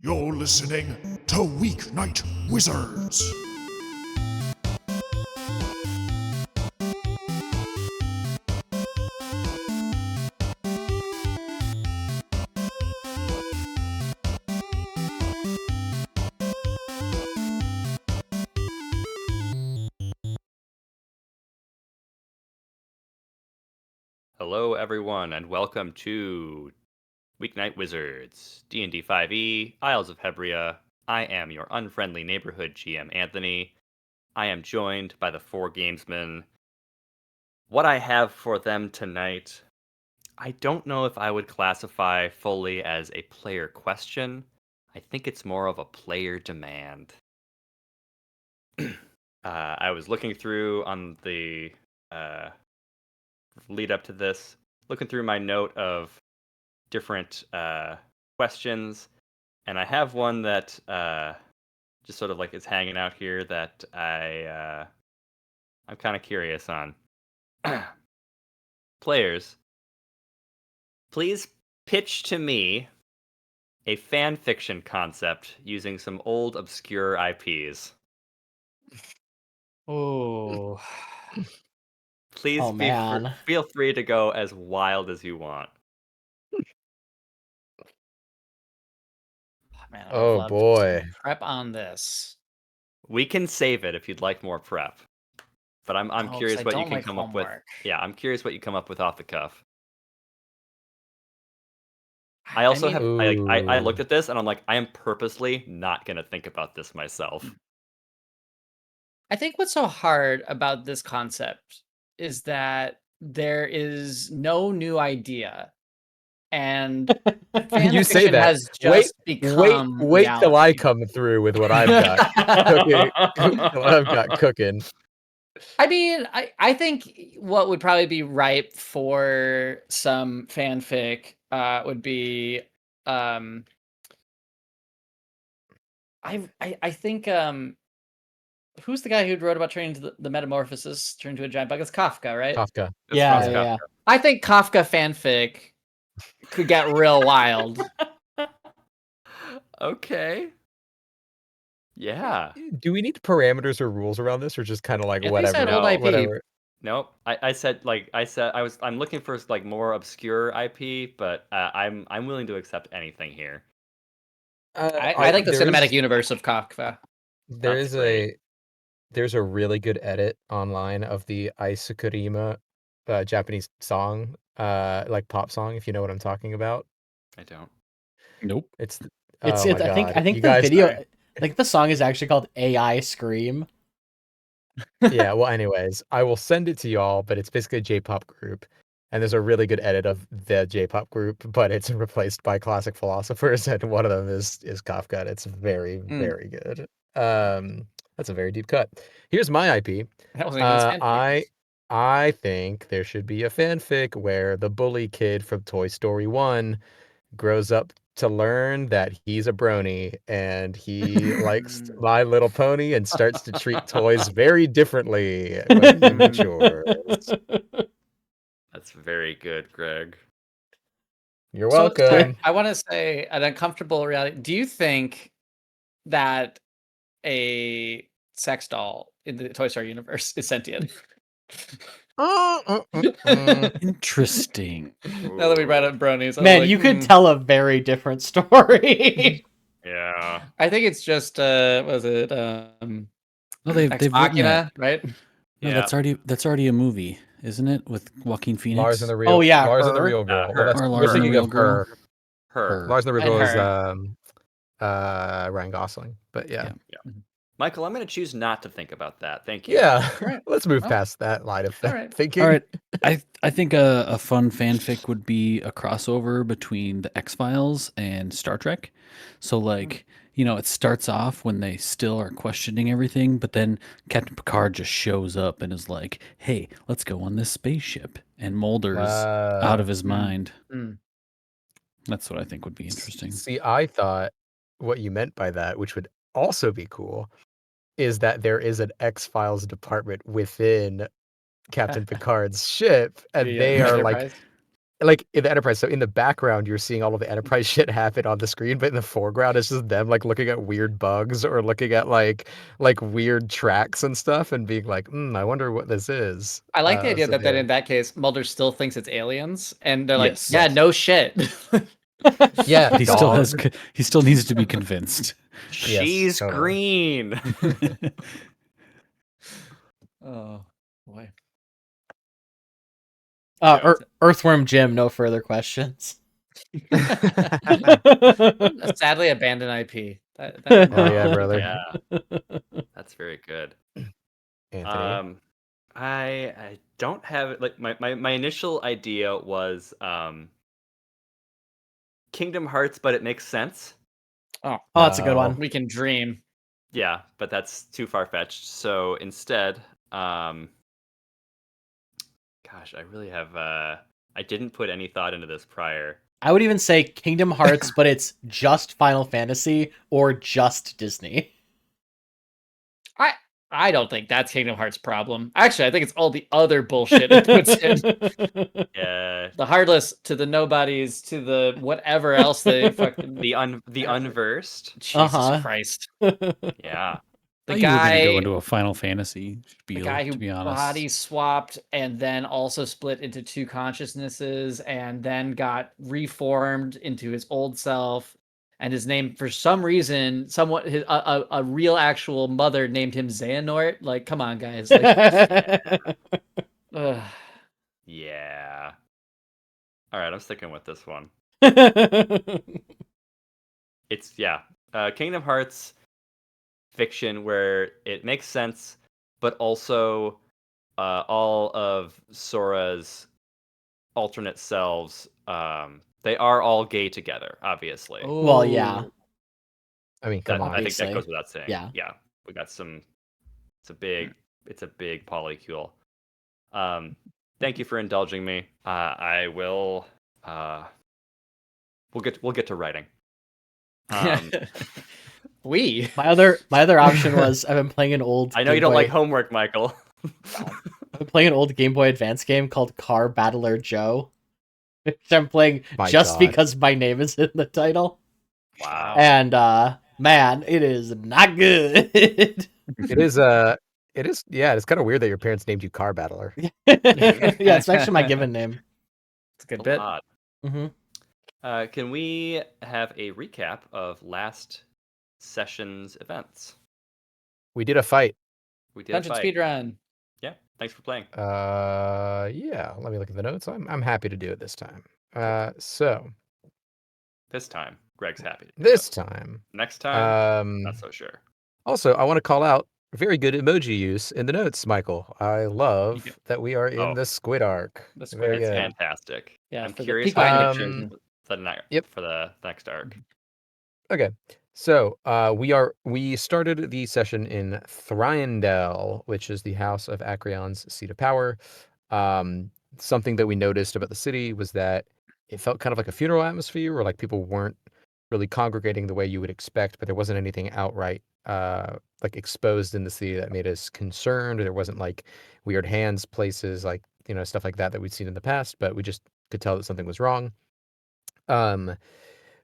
You're listening to Weeknight Wizards. Hello, everyone, and welcome to Weeknight Wizards, D&D 5e, Isles of Hebria. I am your unfriendly neighborhood GM, Anthony. I am joined by the four gamesmen. What I have for them tonight, I don't know if I would classify fully as a player question. I think it's more of a player demand. I was looking through on the lead up to this, looking through my note of different questions, and I have one that just sort of like is hanging out here that I'm kind of curious on. Players, please pitch to me a fan fiction concept using some old obscure IPs. Oh, Please oh man. feel free to go as wild as you want. Man, I would Oh love boy. to prep on this. We can save it if you'd like more prep. But I'm Oh, 'cause curious I what you don't can like come up with. homework. Yeah, I'm curious what you come up with off the cuff. I also mean, have I looked Ooh. at this and I'm like, I am purposely not gonna think about this myself. I think what's so hard about this concept is that there is no new idea, and fan You say fiction that. has Wait, just become wait till I reality. come through with what I've got cooking. What I've got cooking. I mean, I think what would probably be ripe for some fanfic would be I think who's the guy who wrote about turning to the metamorphosis, turning to a giant bug? It's Kafka, right? Kafka. It's Franz Yeah. Kafka. I think Kafka fanfic could get real wild. Okay. Yeah. Do we need parameters or rules around this, or just kind of like If we said whatever? old IP, Whatever. Nope. I'm looking for like more obscure IP, but I'm willing to accept anything here. I like the cinematic universe of Kafka. That's great. There's a really good edit online of the Aisukurima Japanese song, like pop song, if you know what I'm talking about. I don't. Nope. It's It's oh it. my I think God. I think You the guys, video, like the song, is actually called AI Scream. yeah, well, anyways, I will send it to y'all, but it's basically a J-pop group, and there's a really good edit of the J-pop group, but it's replaced by classic philosophers, and one of them is Kafka. And it's very, very good. That's a very deep cut. Here's my IP. That wasn't even his fanfic. I think there should be a fanfic where the bully kid from Toy Story 1 grows up to learn that he's a brony and he likes My Little Pony and starts to treat toys very differently when he matures. That's very good, Greg. You're So welcome. I want to say an uncomfortable reality. Do you think that a sex doll in the Toy Story universe is sentient? Interesting. Now that we brought up bronies, I was Man, like, you could tell a very different story. Yeah. I think it's just what was it? Well, they've Ex written Machina, right? No, Yeah. that's already a movie, isn't it? With Joaquin Phoenix. Lars and the real. Oh yeah, Lars and the Her. real girl. Her. Well, Or you're Lars and the thinking Real of Girl. Her. Lars and the real And girl is Her. Ryan Gosling. But yeah. Michael, I'm going to choose not to think about that. Thank you. Yeah. Right. Let's move Well, past that line of all right. thinking. All right. I think a fun fanfic would be a crossover between the X-Files and Star Trek. So like, it starts off when they still are questioning everything, but then Captain Picard just shows up and is like, "Hey, let's go on this spaceship." And Mulder's out of his mind. That's what I think would be interesting. See, I thought what you meant by that, which would also be cool, is that there is an X-Files department within Captain Picard's ship, and they are like, Enterprise. like in the Enterprise. So in the background, you're seeing all of the Enterprise shit happen on the screen, but in the foreground, it's just them like looking at weird bugs or looking at like weird tracks and stuff, and being like, I wonder what this is. I like the idea So that yeah. in that case, Mulder still thinks it's aliens, and they're like, Yes. "Yeah, Yes. no shit." Yeah, But he still has. dog. He still needs to be convinced. She's totally. green. Oh boy. Yeah. Earthworm Jim, no further questions. Sadly, abandoned IP. Hell yeah, Oh, brother. Yeah, that's very good. Anthony. I don't have it. Like my initial idea was Kingdom Hearts, but it makes sense. Oh, Oh, that's a good No. one. we can dream. Yeah, but that's too far fetched. So instead, gosh, I really have. I didn't put any thought into this prior. I would even say Kingdom Hearts, but it's just Final Fantasy or just Disney. I don't think that's Kingdom Hearts' problem. Actually, I think it's all the other bullshit it puts in. Yeah, The Heartless to the Nobodies to the whatever else they fucking. the unversed. Jesus Christ. Yeah, The You were going to go guy, into a Final Fantasy spiel, the guy to who be honest. body swapped and then also split into two consciousnesses and then got reformed into his old self. And his name, for some reason, a real actual mother named him Xehanort. Like, come on, guys. Like, ugh. yeah. All right, I'm sticking with this one. It's Kingdom Hearts fiction where it makes sense, but also all of Sora's alternate selves, they are all gay together, obviously. Well, yeah. Oh. I mean, come on. I think that Obviously. goes without saying. Yeah. Yeah, we got some. It's a big polycule. Thank you for indulging me. I will. We'll get to writing. We. My other option was I've been playing an old. I know you don't like homework, Michael. I've been playing an old Game Boy Advance game called Car Battler Joe, which I'm playing My just God. because my name is in the title. Wow. And man, it is not good. It is yeah, it's kind of weird that your parents named you Car Battler. Yeah, it's actually my given name. It's a good A bit. lot. Mm-hmm. Can we have a recap of last session's events? We did a fight. We did Dungeon a fight. speedrun. Yeah, thanks for playing. Yeah, let me look at the notes. I'm happy to do it this time. So This time, Greg's happy. To do this it. time. Next time, not Um so sure. Also, I want to call out very good emoji use in the notes, Michael. I love that we are in the squid arc. The squid Very arc's It's good. fantastic. Yeah, I'm for the curious peak how you animation. picture Yep. for the next arc. Okay. So we started the session in Thryndell, which is the house of Acreon's seat of power. Something that we noticed about the city was that it felt kind of like a funeral atmosphere, where like people weren't really congregating the way you would expect, but there wasn't anything outright like exposed in the city that made us concerned. There wasn't like weird hands places, like stuff like that we'd seen in the past, but we just could tell that something was wrong.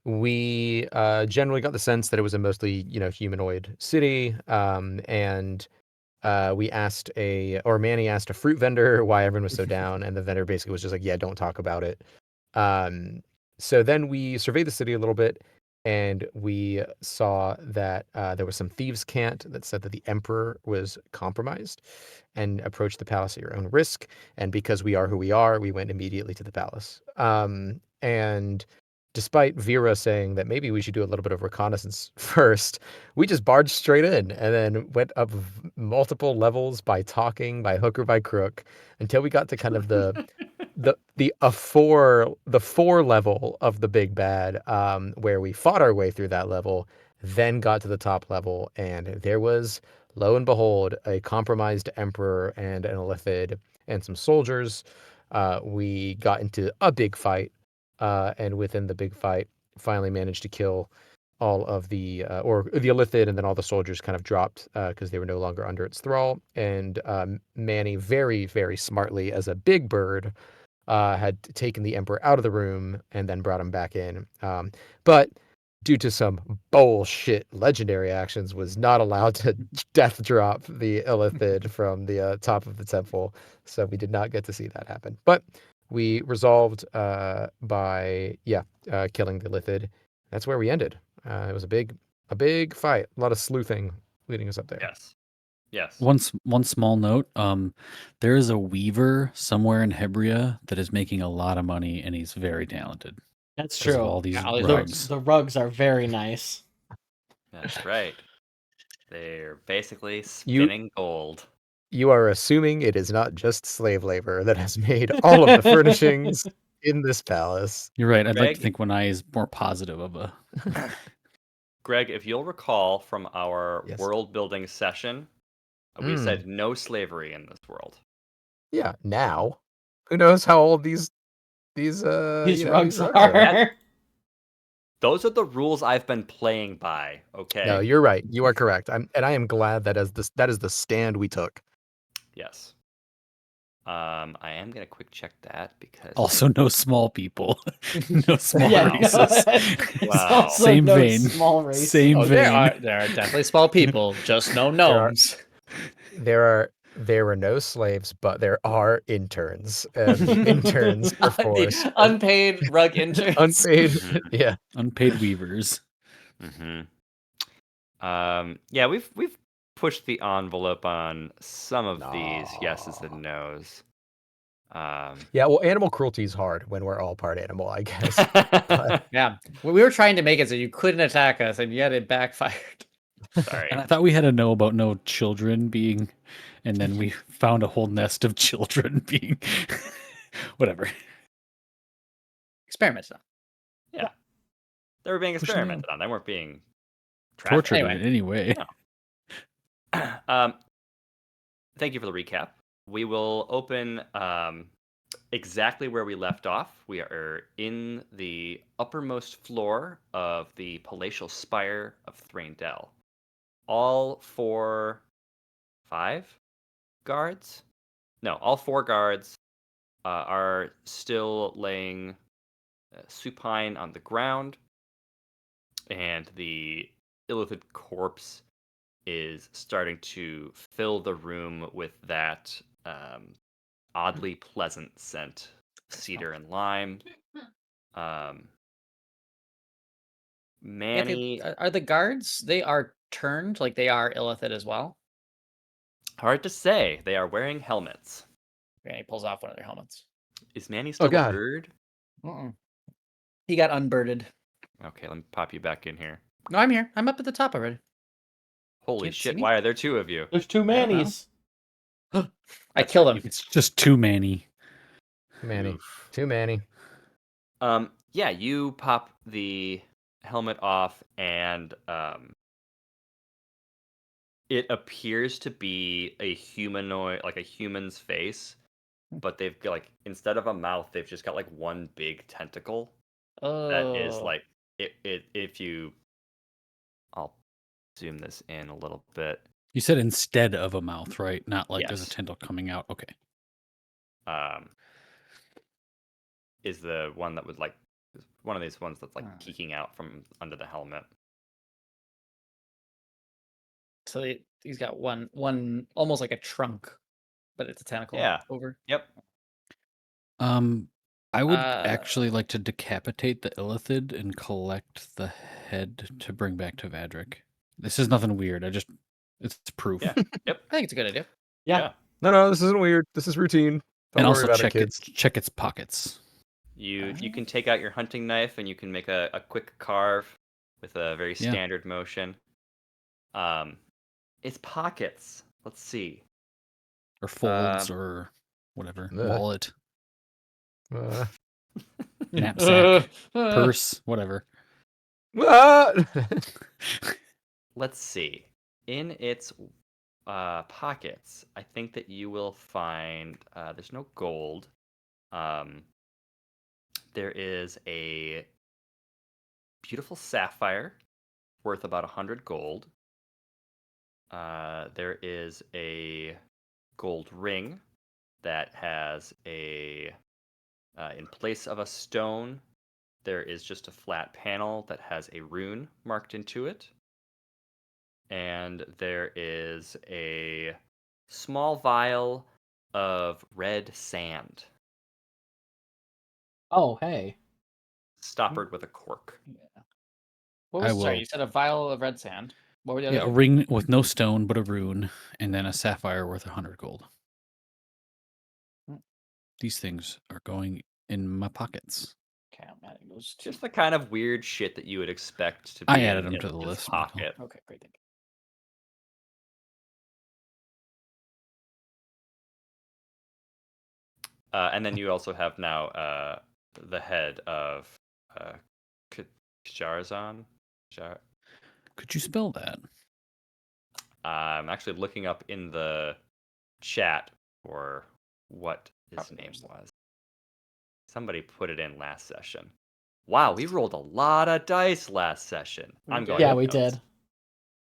We generally got the sense that it was a mostly humanoid city, and Manny asked a fruit vendor why everyone was so down, and the vendor basically was just like, yeah, don't talk about it. So then we surveyed the city a little bit, and we saw that there was some thieves' cant that said that the emperor was compromised and approached the palace at your own risk. And because we are who we are, we went immediately to the palace. And despite Vera saying that maybe we should do a little bit of reconnaissance first, we just barged straight in and then went up multiple levels by talking, by hook or by crook, until we got to kind of the four level of the big bad, where we fought our way through that level, then got to the top level, and there was, lo and behold, a compromised emperor and an Illithid and some soldiers. We got into a big fight, and within the big fight, finally managed to kill all of the Illithid, and then all the soldiers kind of dropped because they were no longer under its thrall. And Manny very, very smartly, as a big bird, had taken the emperor out of the room and then brought him back in. But due to some bullshit legendary actions, was not allowed to death drop the illithid from the top of the temple. So we did not get to see that happen. But we resolved by killing the illithid. That's where we ended. It was a big fight, a lot of sleuthing leading us up there. Yes. One small note. There is a weaver somewhere in Hebria that is making a lot of money, and he's very talented. That's 'Cause of true. all these all these rugs. The rugs are very nice. That's right. They're basically spinning gold. You are assuming it is not just slave labor that has made all of the furnishings in this palace. You're right. I'd like to Greg? think Wenai is more positive of a. Greg, if you'll recall from our Yes. world building session, we said no slavery in this world. Yeah, now. Who knows how old these Rugs are. are. Those are the rules I've been playing by, okay? No, you're right. You are correct. I am glad that that is the stand we took. Yes. I am gonna quick check that because Also, no small people, no small Yeah, races. it's Wow. also Same no vein. small race. Same Oh, vein. there are definitely small people, just no There are- gnomes. There were no slaves, but there are interns. And interns are forced. The unpaid rug interns. Unpaid. Mhm. Yeah. Unpaid weavers. Yeah, we've pushed the envelope on some of these yeses and nos. Yeah, well, animal cruelty is hard when we're all part animal, I guess. Yeah, we were trying to make it so you couldn't attack us, and yet it backfired. Sorry. And I thought we had to know about no children being, and then we found a whole nest of children being, whatever. Experiments on. Yeah. They were being Pushing experimented on. They weren't being Tortured Anyway. in any way. Thank you for the recap. We will open exactly where we left off. We are in the uppermost floor of the palatial spire of Thranedell. All 5 guards? No, all 4 guards are still laying supine on the ground, and the illithid corpse is starting to fill the room with that oddly pleasant scent, cedar and lime. Manny, Are the guards? They are turned like they are illithid as well. hard to say. They are wearing helmets. Okay, he pulls off one of their helmets. Is Manny still a God. bird? He got unbirded. Okay, let me pop you back in here. No, I'm here. I'm up at the top already. Holy Can't see shit, me? why are there 2 of you? There's 2 don't know. Mannies. I That's killed right, him. It's just too many. Manny. Oof. Too many. Yeah, you pop the helmet off, and it appears to be a humanoid, like a human's face, but they've got, like, instead of a mouth, they've just got like one big tentacle that is like if you. I'll zoom this in a little bit. You said instead of a mouth, right? Not like there's a Yes. tentacle coming out. Okay. Is the one that would like one of these ones that's like Ah. peeking out from under the helmet. So he's got one almost like a trunk, but it's a tentacle. Yeah. Over. Yep. I would actually like to decapitate the illithid and collect the head to bring back to Vadric. This is nothing weird. It's proof. Yeah. Yep. I think it's a good idea. Yeah. No, this isn't weird. This is routine. Don't And worry also about check it, kids. check its pockets. You can take out your hunting knife and you can make a quick carve with a very Yeah. standard motion. Its pockets. Let's see. Or folds or whatever. Ugh. Wallet, Uh, knapsack, purse, whatever. Let's see. In its pockets, I think that you will find there's no gold. There is a beautiful sapphire worth about 100 gold. There is a gold ring that has a In place of a stone, there is just a flat panel that has a rune marked into it. And there is a small vial of red sand, Oh, hey. stoppered with a cork. Yeah. What I was sorry? will- You said a vial of red sand. What were the Yeah, other? a ring with no stone but a rune, and then a sapphire worth 100 gold. Hmm. These things are going in my pockets. Okay, I'm adding those two. Just the kind of weird shit that you would expect to be I added in them to the his list, Michael. pocket. Okay, great. Thank you. And then you also have now the head of Kajarzan. Could you spell that? I'm actually looking up in the chat for what his Probably name there's that. was. Somebody put it in last session. Wow, we rolled a lot of dice last session. We I'm did. going. Yeah, to we notes. did.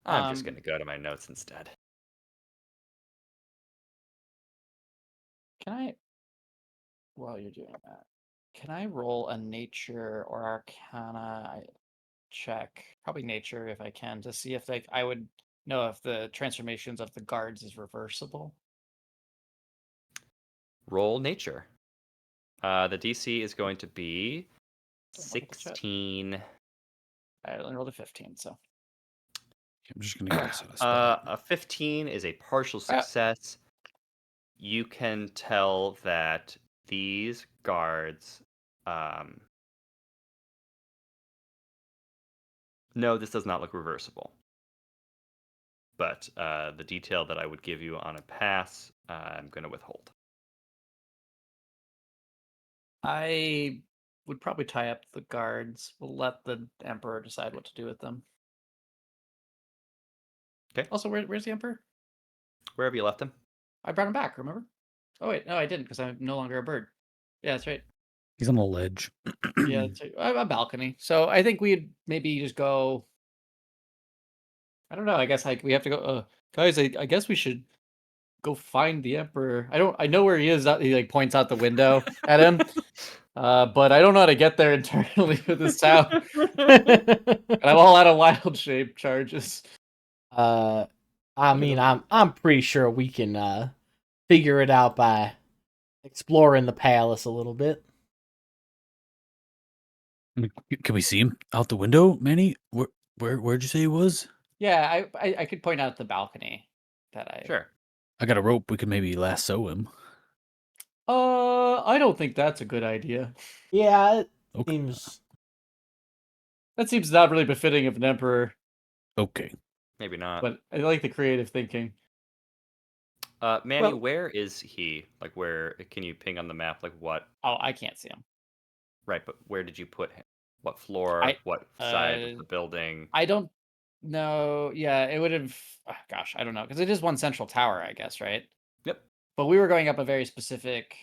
I'm just Um, going to go to my notes instead. Can I, while you're doing that, can I roll a nature or arcana check? Probably nature if I can, to see if I would know if the transformations of the guards is reversible. Roll nature. The DC is going to be Don't look at the chat. 16. I only rolled a 15, so I'm just going to get this out of spell. A 15 is a partial success. You can tell that these guards. No, this does not look reversible. But the detail that I would give you on a pass, I'm going to withhold. I would probably tie up the guards. We'll let the emperor decide what to do with them. Okay. Also, where's the emperor? Wherever you left him. I brought him back. Remember? Oh wait, no, I didn't because I'm no longer a bird. Yeah, that's right. He's on a ledge. Yeah, it's a balcony. So I think we'd maybe just go. I don't know. I guess like we have to go. Guys, I guess we should go find the emperor. I know where he is. He like points out the window at him. But I don't know how to get there internally with this town. And I'm all out of wild shape charges. I mean, I'm pretty sure we can figure it out by exploring the palace a little bit. Can we see him out the window, Manny? Where'd you say he was? Yeah, I could point out the balcony that I. Sure. I got a rope. We could maybe lasso him. I don't think that's a good idea. Yeah, it Okay. seems. That seems not really befitting of an emperor. Okay. Maybe not. But I like the creative thinking. Manny, well- where is he? Like, where can you ping on the map? Like, what? Oh, I can't see him. Right, but where did you put him? What floor? What side of the building? I don't know. Yeah, it would have. Gosh, I don't know because it is one central tower, I guess, right? Yep. But we were going up a very specific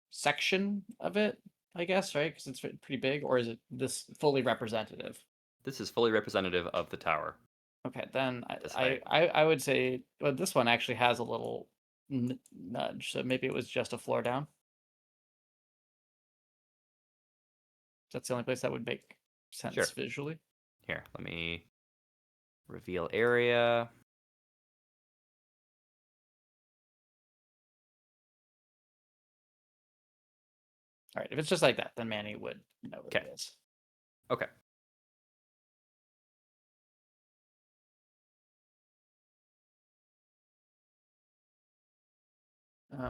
section of it, I guess, right? Because it's pretty big, or is it this fully representative? This is fully representative of the tower. Okay, then This I way. I would say, well, this one actually has a little nudge, so maybe it was just a floor down. That's the only place that would make sense Sure. visually. Here, let me reveal area. All right, if it's just like that, then Manny would know what it Okay. is. Okay.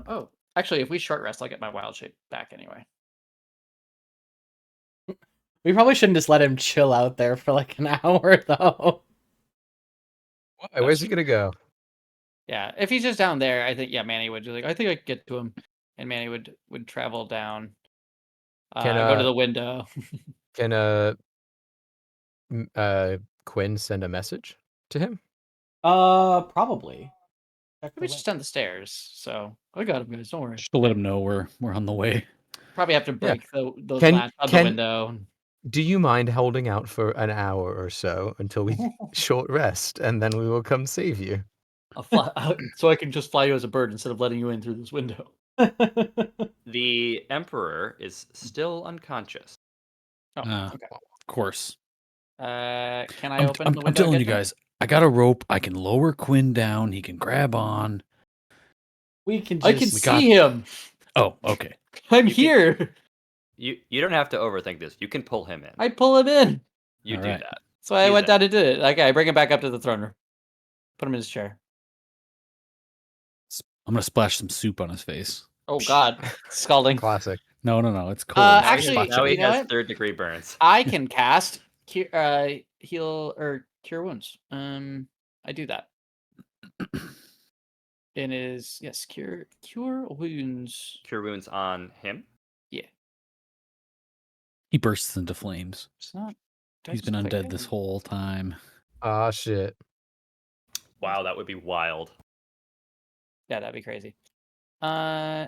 Oh, actually, if we short rest, I'll get my wild shape back anyway. We probably shouldn't just let him chill out there for like an hour, though. Why? Where's he gonna go? Yeah, if he's just down there, I think Manny would do like I think I could get to him, and Manny would travel down, Can go to the window. Can Quinn send a message to him? Probably. Check the Maybe just down the stairs. So I got him, guys. Don't worry. Just to let him know we're on the way. Probably have to Yeah. break those Can- latch on the can- window. Do you mind holding out for an hour or so until we short rest, and then we will come save you? I'll fly, so I can just fly you as a bird instead of letting you in through this window. The Emperor is still unconscious. Oh, Ah. okay. Of course. Can I open the window? I'm telling and you get him? guys, I got a rope. I can lower Quinn down. He can grab on. We can I can just We got- see him. Oh, okay. I'm You can- here. You don't have to overthink this. You can pull him in. I pull him in. You All do right. that. So I He's went in. down and did it. Okay, I bring him back up to the throne room. Put him in his chair. I'm gonna splash some soup on his face. Oh God, scalding. Classic. No, it's cold. Uh, Now actually, now he you know has what? third-degree burns. I can cast heal or cure wounds. I do that. It is yes, cure wounds. Cure wounds on him. He bursts into flames. It's not. He's been undead this whole time. Ah, shit. Wow, that would be wild. Yeah, that'd be crazy. I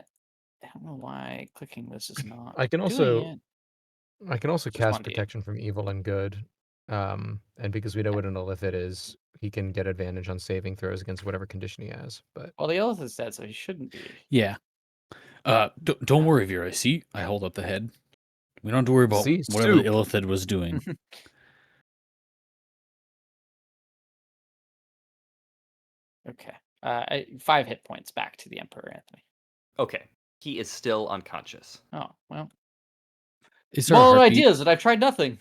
don't know why clicking this is not. I can doing also it. I can also Just cast 1d8. protection from evil and good. And because we know what an illithid is, he can get advantage on saving throws against whatever condition he has. But Well, the illithid is dead, so he shouldn't be. Yeah. Don't worry, Vera. See, I hold up the head. We don't have to worry about See, whatever the soup. illithid was doing. Okay. 5 hit points back to the Emperor Anthony. Okay, he is still unconscious. Oh well. Is there a Small heartbeat? ideas, and I've tried nothing.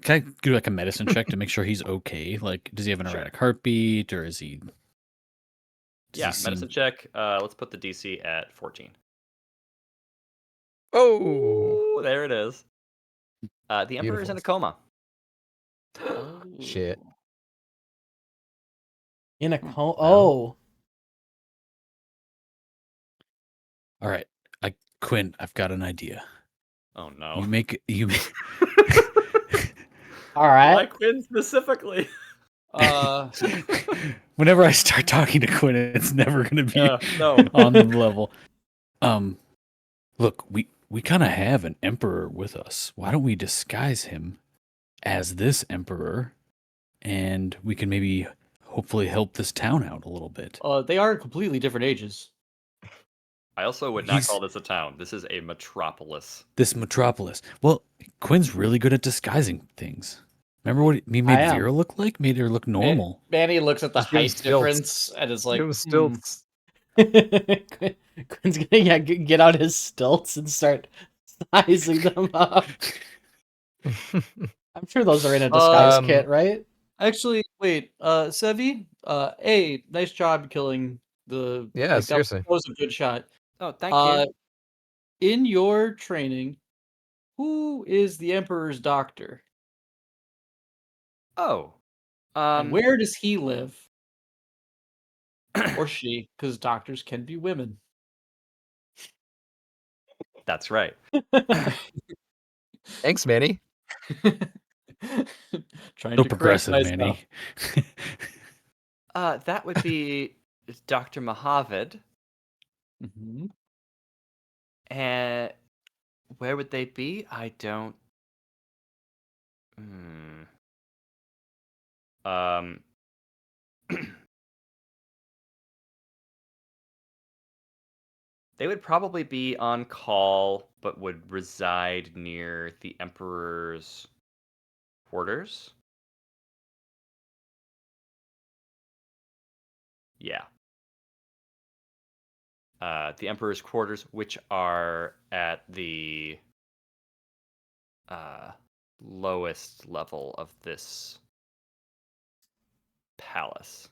Can I do like a medicine check to make sure he's okay? Like, does he have an Sure. erratic heartbeat, or is he? Does Yeah, he seem- medicine check. Let's put the DC at 14. oh, Ooh, there it is. The Emperor is in a coma. shit. In a coma. Wow. Oh. All right, Quinn, I've got an idea. Oh no. You make. All Why right. Quinn specifically? Whenever I start talking to Quinn, it's never going to be No. on the level. Look, we kind of have an emperor with us. Why don't we disguise him as this emperor, and we can maybe hopefully help this town out a little bit. They are completely different ages. I also would not call this a town. This is a metropolis. This metropolis. Well, Quinn's really good at disguising things. Remember what he made am. Vera look like? Made her look normal. Manny looks at the Just give him height stilts. difference and is like, Give him stilts. Quinn's gonna get out his stilts and start sizing them up. I'm sure those are in a disguise kit, right? Actually, wait, Sevi, nice job killing the. Yeah, seriously. That was a good shot. Oh, thank you. In your training, who is the Emperor's doctor? Oh. And where does he live? Or she, because doctors can be women. That's right. Thanks, Manny. Trying So to correct progressive, myself. Manny. That would be Dr. Mahavid. Mhm. And where would they be? I don't. They would probably be on call, but would reside near the Emperor's quarters. Yeah. The Emperor's quarters, which are at the lowest level of this palace.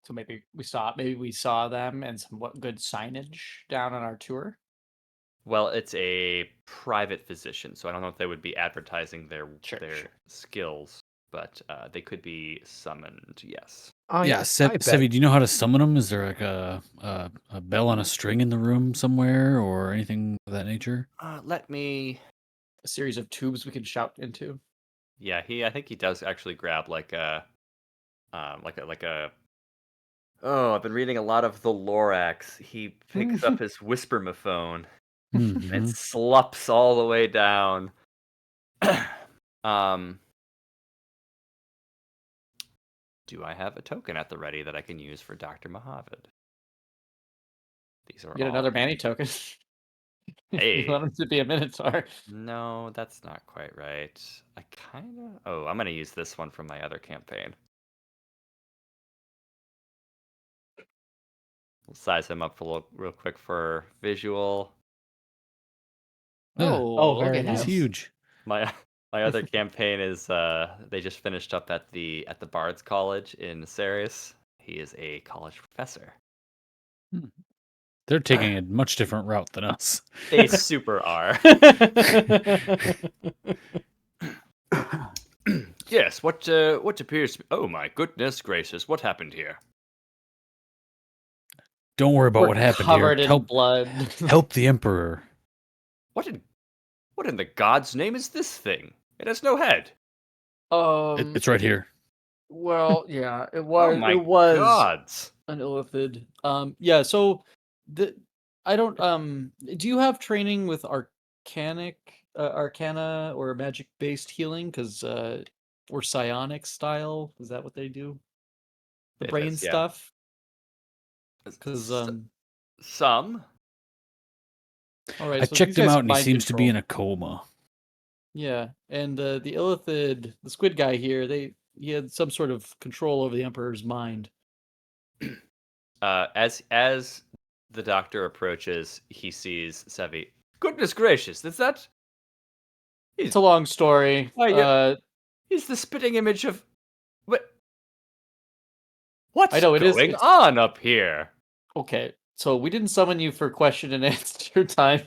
So maybe we saw them and some good signage down on our tour. Well, it's a private physician, so I don't know if they would be advertising their Sure. skills, but they could be summoned. Yes. Yeah, Sevi, do you know how to summon them? Is there like a bell on a string in the room somewhere, or anything of that nature? Let me. A series of tubes we can shout into. Yeah, I think he does actually grab like a. Oh, I've been reading a lot of the Lorax. He picks up his whispermophone Mhm. and slops all the way down. Do I have a token at the ready that I can use for Dr. Mahavid? These are Get all... another Manny token. Hey. You want him to be a Minotaur. No, that's not quite right. I kind of... Oh, I'm going to use this one from my other campaign. We'll size him up real quick for visual. Oh, look very at nice. He's him. huge. My other campaign is they just finished up at the Bard's College in Ceres. He is a college professor. They're taking a much different route than us. They super are. Yes, what appears to be... Oh my goodness gracious, what happened here? Don't worry about We're what happened here. covered in Help blood. help the Emperor. What in the God's name is this thing? It has no head. It's right here. Well, yeah, it Oh was. my It was gods. an illithid. Yeah. So I don't. Do you have training with arcana or magic based healing? Because or psionic style. Is that what they do? The It brain is, yeah. stuff. Because Some. all right. I So checked these him guys out have and he mind seems to be control. in a coma. Yeah, and the illithid, the squid guy here, he had some sort of control over the Emperor's mind. As the doctor approaches, he sees Sevi. Goodness gracious, is that... It's a long story. Why, yeah. He's the spitting image of... What's I know it is. going on up here? Okay, so we didn't summon you for question and answer time.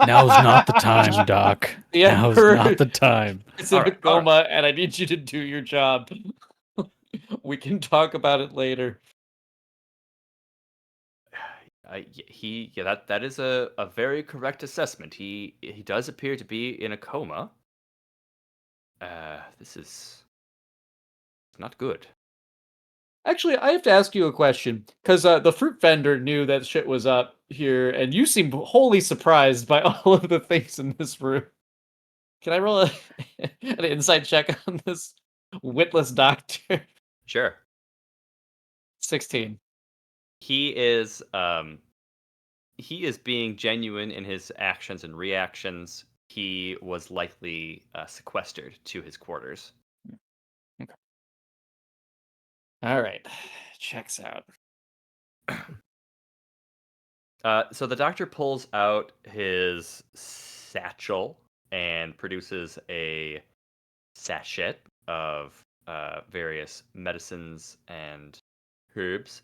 Now's not the time, Doc. The Now's Emperor not the time. is in a Alright, coma, and I need you to do your job. We can talk about it later. That is a very correct assessment. He does appear to be in a coma. This is not good. Actually, I have to ask you a question because the fruit vendor knew that shit was up here, and you seem wholly surprised by all of the things in this room. Can I roll an insight check on this witless doctor? Sure. 16. He is being genuine in his actions and reactions. He was likely sequestered to his quarters. Okay. All right. Checks out. So the doctor pulls out his satchel and produces a sachet of various medicines and herbs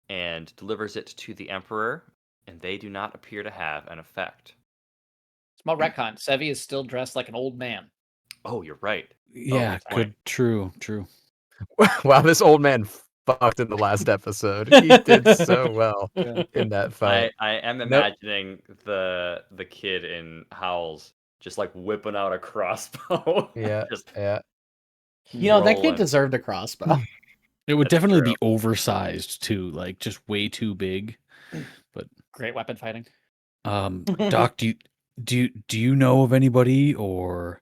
and delivers it to the Emperor, and they do not appear to have an effect. Small retcon. Sevi is still dressed like an old man. Oh, you're right. Yeah, good point. true. Wow, this old man fucked in the last episode. He did so well in that fight. I am Nope. imagining the kid in Howls just like whipping out a crossbow. Yeah, Just yeah. That kid rolling. deserved a crossbow. It would That's definitely true. be oversized too, like just way too big. Great weapon fighting. Doc, do you know of anybody or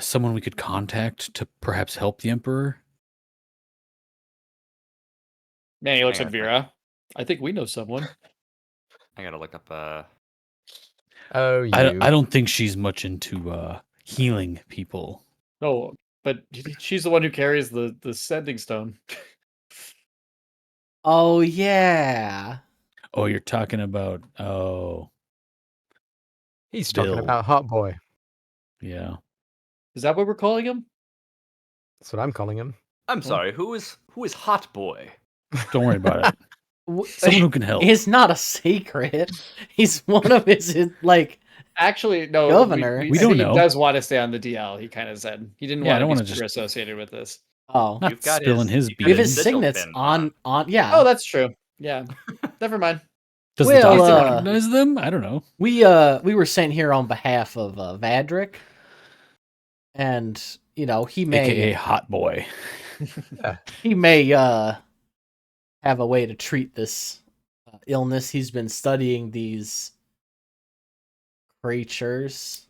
someone we could contact to perhaps help the Emperor? Man, he looks Hang at on a Vera. I think we know someone. I gotta look up Oh, you. I don't think she's much into healing people. No, but she's the one who carries the sending stone. Oh yeah. Oh, you're talking about He's talking Bill. about Hot Boy. Yeah. Is that what we're calling him? That's what I'm calling him. I'm sorry, who is Hot Boy? Don't worry about it. Someone who can help. It's not a secret. He's one of his like. Actually, no. Governor. We I don't think know. He does want to stay on the DL. He kind of said he didn't Yeah, I want don't to wanna be super just- associated with this. Oh, Not You've got spilling his you've beans. we have got his sigil signets pin on. Yeah. Oh, that's true. Yeah. Never mind. Does Well, the doctor recognize them? I don't know. we were sent here on behalf of Vadric, and he may AKA Hot Boy. have a way to treat this illness. He's been studying these creatures.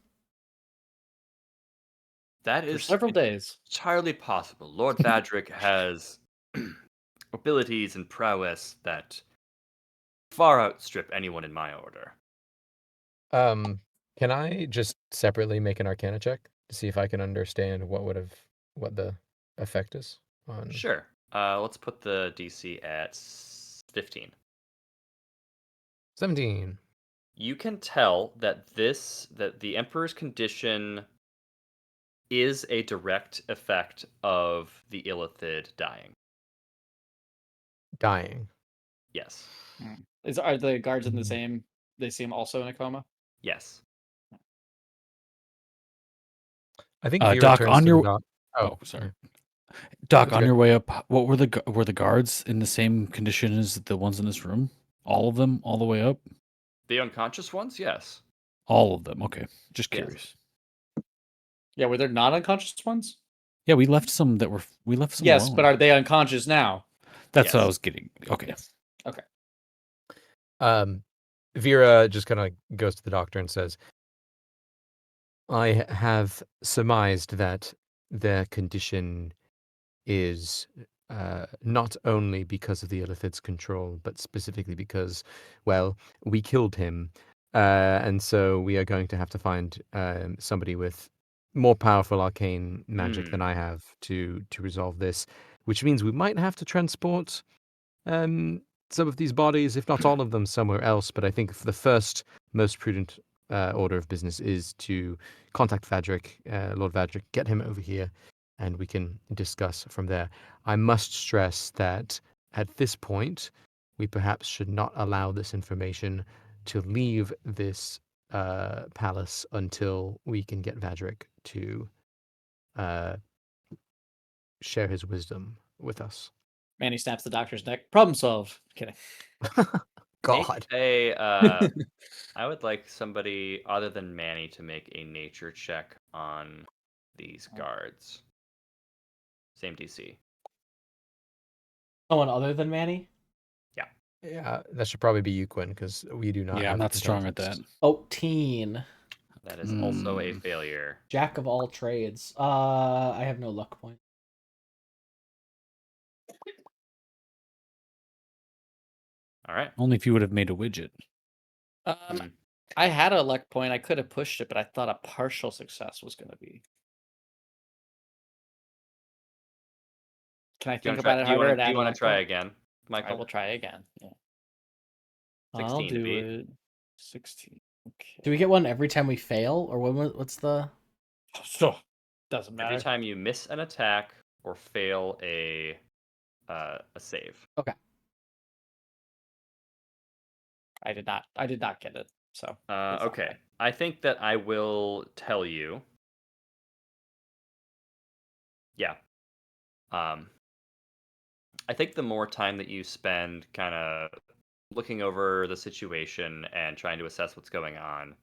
That For is several days. entirely possible. Lord Vadric has abilities and prowess that far outstrip anyone in my order. Can I just separately make an Arcana check to see if I can understand what the effect is on? Sure. Let's put the DC at 15. 17. You can tell that the Emperor's condition is a direct effect of the Illithid dying. Dying. Yes. Are the guards in the Mhm. same? They seem also in a coma. Yes. I think Vera Doc, turns on to the your doc. oh, sorry, Doc, It's on okay. your way up, what were were the guards in the same condition as the ones in this room? All of them, all the way up. The unconscious ones, yes. All of them. Okay, just Yes. curious. Yeah, were there not unconscious ones? Yeah, we left some Yes, alone. but are they unconscious now? That's what I Yes. was getting. Okay. Yes. Okay. Vera just kind of goes to the doctor and says, I have surmised that their condition is not only because of the Illithid's control, but specifically because, well, we killed him. And so we are going to have to find somebody with more powerful arcane magic than I have to resolve this, which means we might have to transport some of these bodies, if not all of them, somewhere else. But I think for the first, most prudent order of business is to contact Vadric, Lord Vadric, get him over here, and we can discuss from there. I must stress that at this point, we perhaps should not allow this information to leave this palace until we can get Vadric to share his wisdom with us. Manny snaps the doctor's neck. Problem solved. Kidding. God. I would like somebody other than Manny to make a nature check on these guards. Same DC. Someone other than Manny? Yeah, that should probably be you, Quinn, because we do not Yeah, have I'm not strong at that. intelligence. 14. That is also a Hmm. failure. Jack of all trades. I have no luck point. All right. Only if you would have made a widget. Mm. I had a luck point. I could have pushed it, but I thought a partial success was going to be. Can I think about it harder and Do add you a want luck to try point? again, I Michael? will try again. Yeah. 16 I'll to do beat. it. 16. Okay. Do we get one every time we fail, or what's the? So doesn't matter. Every time you miss an attack or fail a save. Okay. I did not get it. So it's not Okay. bad. I think that I will tell you. Yeah. I think the more time that you spend kind of looking over the situation and trying to assess what's going on,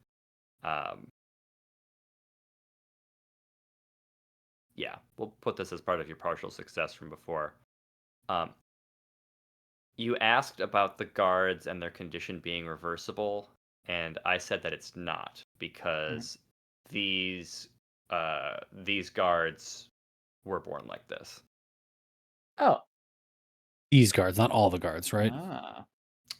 yeah, we'll put this as part of your partial success from before. You asked about the guards and their condition being reversible, and I said that it's not because these guards were born like this. Oh. These guards, not all the guards, right? Ah.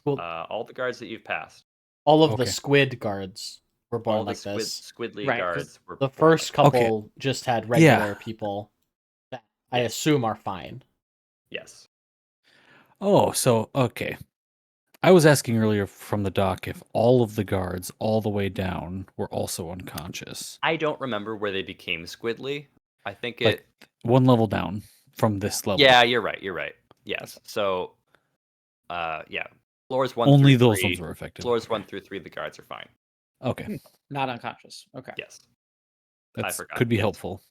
Well, All the guards that you've passed, all of the okay. squid guards were born all the like this. squidly Right, 'cause guards were The born first like couple just had Yeah. regular people that I Yes. assume are fine. Yes. Oh, so okay. I was asking earlier from the doc if all of the guards all the way down were also unconscious. I don't remember where they became squidly. I think Like it. one level down from this level. Yeah, you're right. You're right. Yes. So, yeah. Floors 1 Only through those 3. ones were affected. Floors Okay. 1 through 3, the guards are fine. Okay. Not unconscious. Okay. Yes. That forgot. could be Yes. helpful.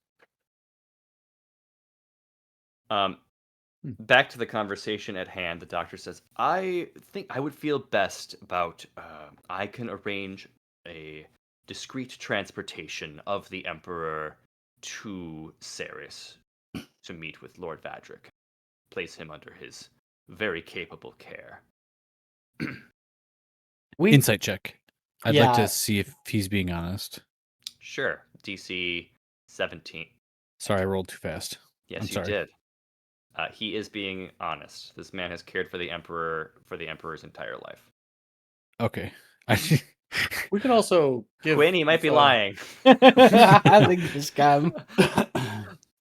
Back to the conversation at hand, the doctor says, I think I would feel best about, I can arrange a discreet transportation of the Emperor to Ceres to meet with Lord Vadric. Place him under his very capable care. Insight check. I'd like Yeah. to see if he's being honest. Sure. DC 17. Sorry, I rolled too fast. Yes, I'm you sorry. did. He is being honest. This man has cared for the Emperor's entire life. Okay. We can also give Quinn, he might be lying. I think this guy.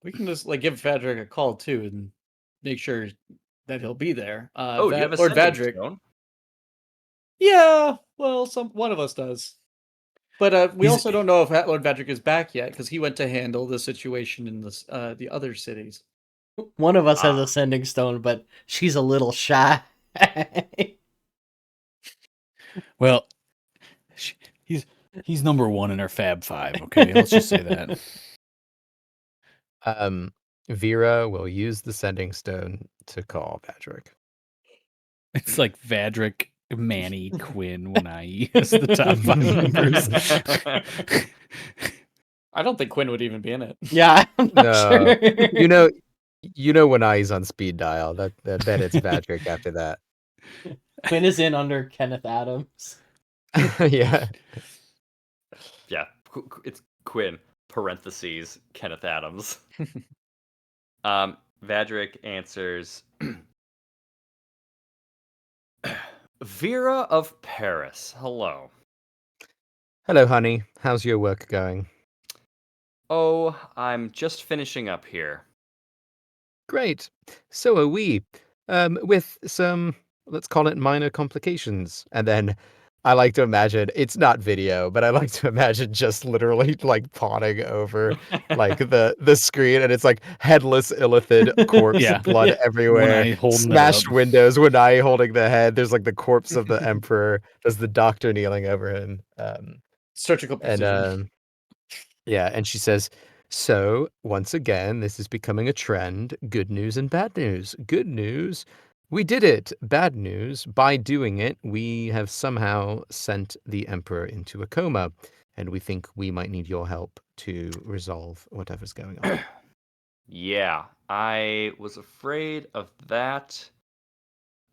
We can just give Vadric a call too and make sure that he'll be there. Oh, do you have a Lord sending Vadric. stone? Yeah, well, one of us does. But we He's- also don't know if Lord Vadric is back yet because he went to handle the situation in the other cities. One of us has Ah. a sending stone, but she's a little shy. Well, he's number one in our Fab Five. Okay, let's just say that. Vera will use the sending stone to call Patrick. It's like Vadric, Manny, Quinn, Wanai as the top 5 members. I don't think Quinn would even be in it. Yeah, I'm not No, sure. you know when he's on speed dial. Then it's Patrick after that. Quinn is in under Kenneth Adams. Yeah. Yeah, it's Quinn, parentheses, Kenneth Adams. Vadric answers, Vera of Paris, hello. Hello, honey. How's your work going? Oh, I'm just finishing up here. Great. So are we. With some, let's call it minor complications. And then I like to imagine, it's not video, but I like to imagine just literally pawning over the screen, and it's like headless illithid corpse, Yeah. blood Yeah. everywhere, Wanai holding it smashed up. windows, Wanai holding the head. There's the corpse of the emperor. There's the doctor kneeling over him. Surgical precision. And yeah, and she says, so once again, this is becoming a trend. Good news and bad news. Good news, we did it. Bad news, by doing it, we have somehow sent the emperor into a coma, and we think we might need your help to resolve whatever's going on. Yeah, I was afraid of that.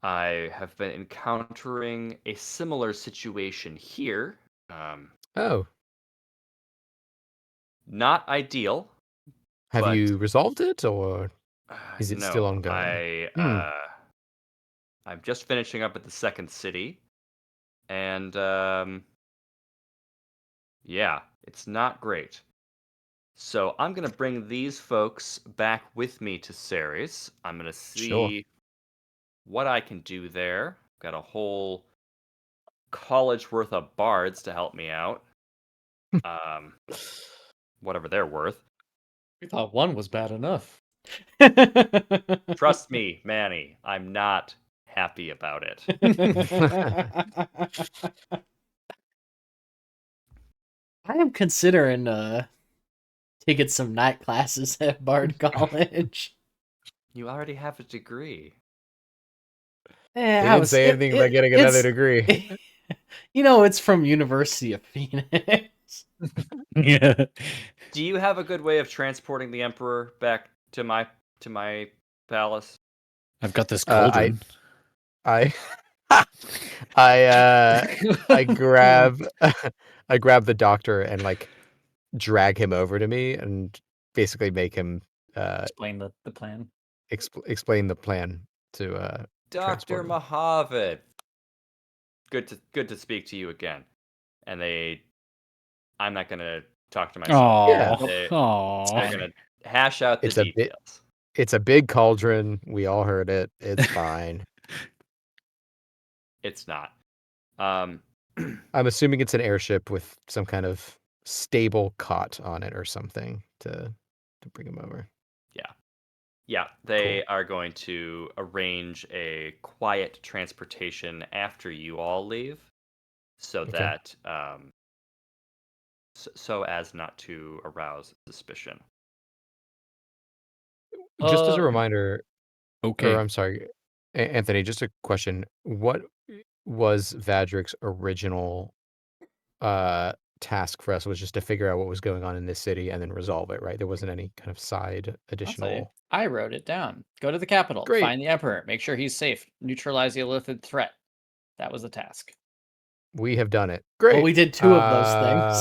I have been encountering a similar situation here. Oh, Not ideal. have But- you resolved it, or is it no, still ongoing? I'm just finishing up at the second city, and yeah, it's not great. So I'm gonna bring these folks back with me to Ceres. I'm gonna see Sure. what I can do there. Got a whole college worth of bards to help me out. Whatever they're worth. We thought one was bad enough. Trust me, Manny, I'm not happy about it. I am considering taking some night classes at Bard College. You already have a degree. They didn't say anything about getting another degree. You know, it's from University of Phoenix. Yeah. Do you have a good way of transporting the Emperor back to my palace? I've got this I- cauldron. I I grab I grab the doctor and drag him over to me and basically make him Explain the plan. explain the plan to Dr. transport him. Mohammed. Good to speak to you again. And I'm not gonna talk to myself. Oh, Yeah. They're oh. gonna hash out the It's a bit- details. It's a big cauldron. We all heard it. It's fine. It's not. Um, I'm assuming it's an airship with some kind of stable cot on it or something to bring him over. yeah, they are going to arrange a quiet transportation after you all leave, so Okay. that so as not to arouse suspicion. Just as a Uh, reminder, Okay. or I'm sorry, Anthony, just a question. What was Vadric's original task for us? Was just to figure out what was going on in this city and then resolve it, right? There wasn't any kind of side I'll tell you. additional. I wrote it down. Go to the capital. Great. Find the emperor. Make sure he's safe. Neutralize the illithid threat. That was the task. We have done it. Great. Well, we did 2 of those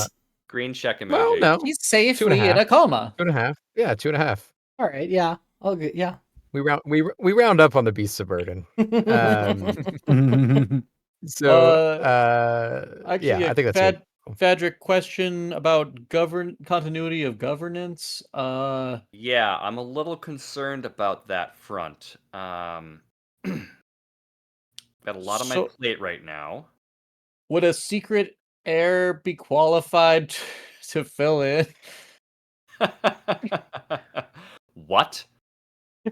things. Green check emoji. Well, no. He's 2.5. safely in a coma. 2.5. Yeah, 2.5. All right, yeah. I'll get, yeah. We round up on the beasts of burden. So, Actually, yeah, I think that's it. Fadric, question about continuity of governance. Yeah, I'm a little concerned about that front. Got a lot on my So- plate right now. Would a secret heir be qualified to fill in? What?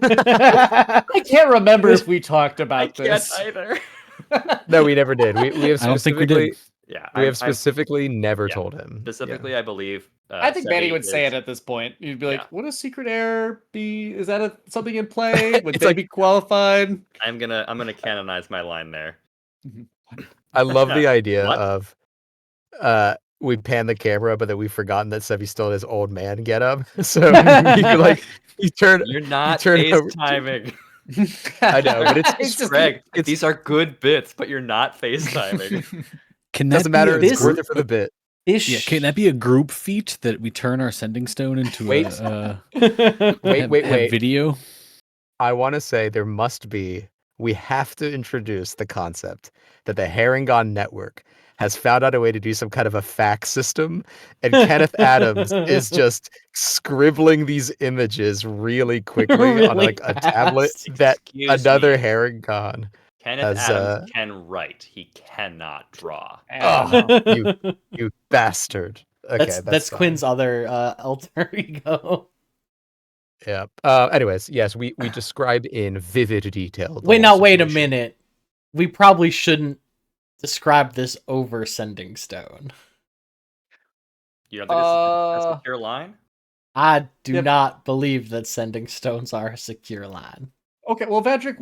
I can't remember if we talked I about can't this. either. No, we never did. We have I don't think we did. specifically Yeah, we have I'm specifically never yeah, told him. specifically, I believe. I think Manny Sebi would say is- it at this point. You'd be like, Yeah. "Would a secret heir be? Is that something in play? Would It's they like- be qualified?" I'm gonna canonize my line there. I love the idea What? of we pan the camera, but that we've forgotten that Sevi still has old man get up. So you could, like you turn You're not turn over- FaceTiming. I know, but it's just Greg, it's- these are good bits, but you're not FaceTiming. Can that doesn't be matter. a It's worth group- it for the bit. Yeah, can that be a group feat that we turn our sending stone into Wait. have video? I want to say there must be. We have to introduce the concept that the Herringon Network has found out a way to do some kind of a fax system, and Kenneth Adams is just scribbling these images really quickly on Really like a tablet fast. that Excuse another me. Herringon. Kenneth As, Adams can write. He cannot draw. Oh, you bastard. Okay, That's fine. Quinn's other alter ego. Yeah. Anyways, yes, we describe in vivid detail. the Wait, whole now wait a situation. minute. We probably shouldn't describe this over sending stone. You don't think this is a secure line? I do Yep. not believe that sending stones are a secure line. Okay, well, Patrick,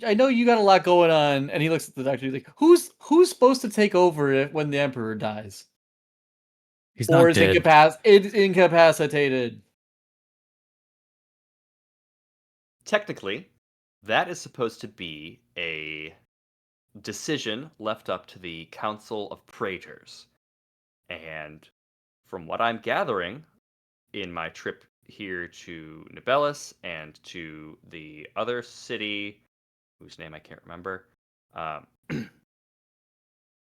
I know you got a lot going on, and he looks at the doctor. He's like, "Who's supposed to take over when the emperor dies, He's or not is dead. incapacitated?" Technically, that is supposed to be a decision left up to the Council of Praetors. And from what I'm gathering in my trip here to Nibelus and to the other city, whose name I can't remember,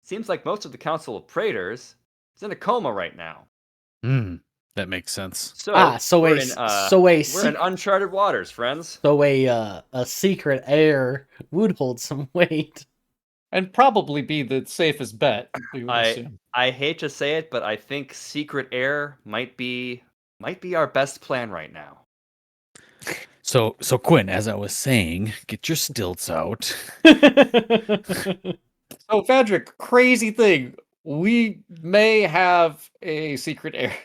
seems like most of the Council of Praetors is in a coma right now. That makes sense. So we're in uncharted waters, friends. So a secret heir would hold some weight. And probably be the safest bet. We would assume. I hate to say it, but I think secret heir might be our best plan right now. So Quinn, as I was saying, get your stilts out. So, Fadric, crazy thing. We may have a secret heir.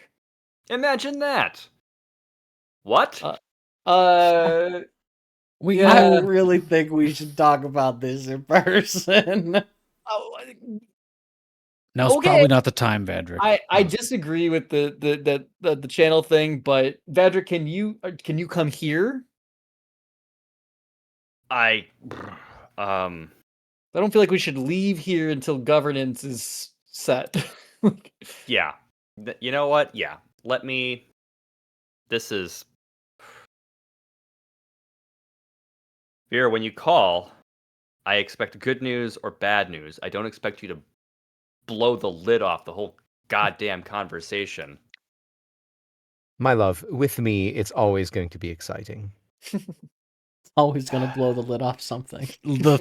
Imagine that. What? We Yeah. I really think we should talk about this in person. Now's Okay. probably not the time, Vadric. I disagree with the channel thing, but Vadric, can you come here? I don't feel like we should leave here until governance is set. Yeah. You know what? Yeah. This is Vera, when you call, I expect good news or bad news. I don't expect you to blow the lid off the whole goddamn conversation. My love, with me, it's always going to be exciting. Always gonna blow the lid off something.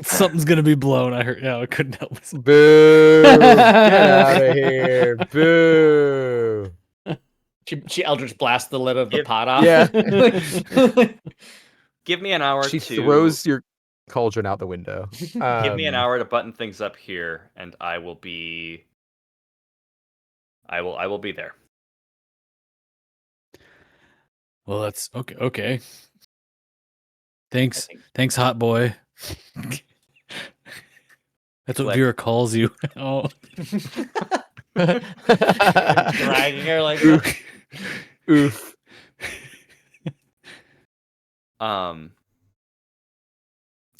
Something's gonna be blown. I heard. Yeah, I couldn't help it. Boo! Get out of here! Boo! She Eldritch blasts the lid of the pot off. Yeah. Give me an hour She to throws your cauldron out the window. give me an hour to button things up here, and I will be there. Well, that's okay. Okay. Thanks, hot boy. That's what Click. Vera calls you. Oh, Dragging her like that. Oof.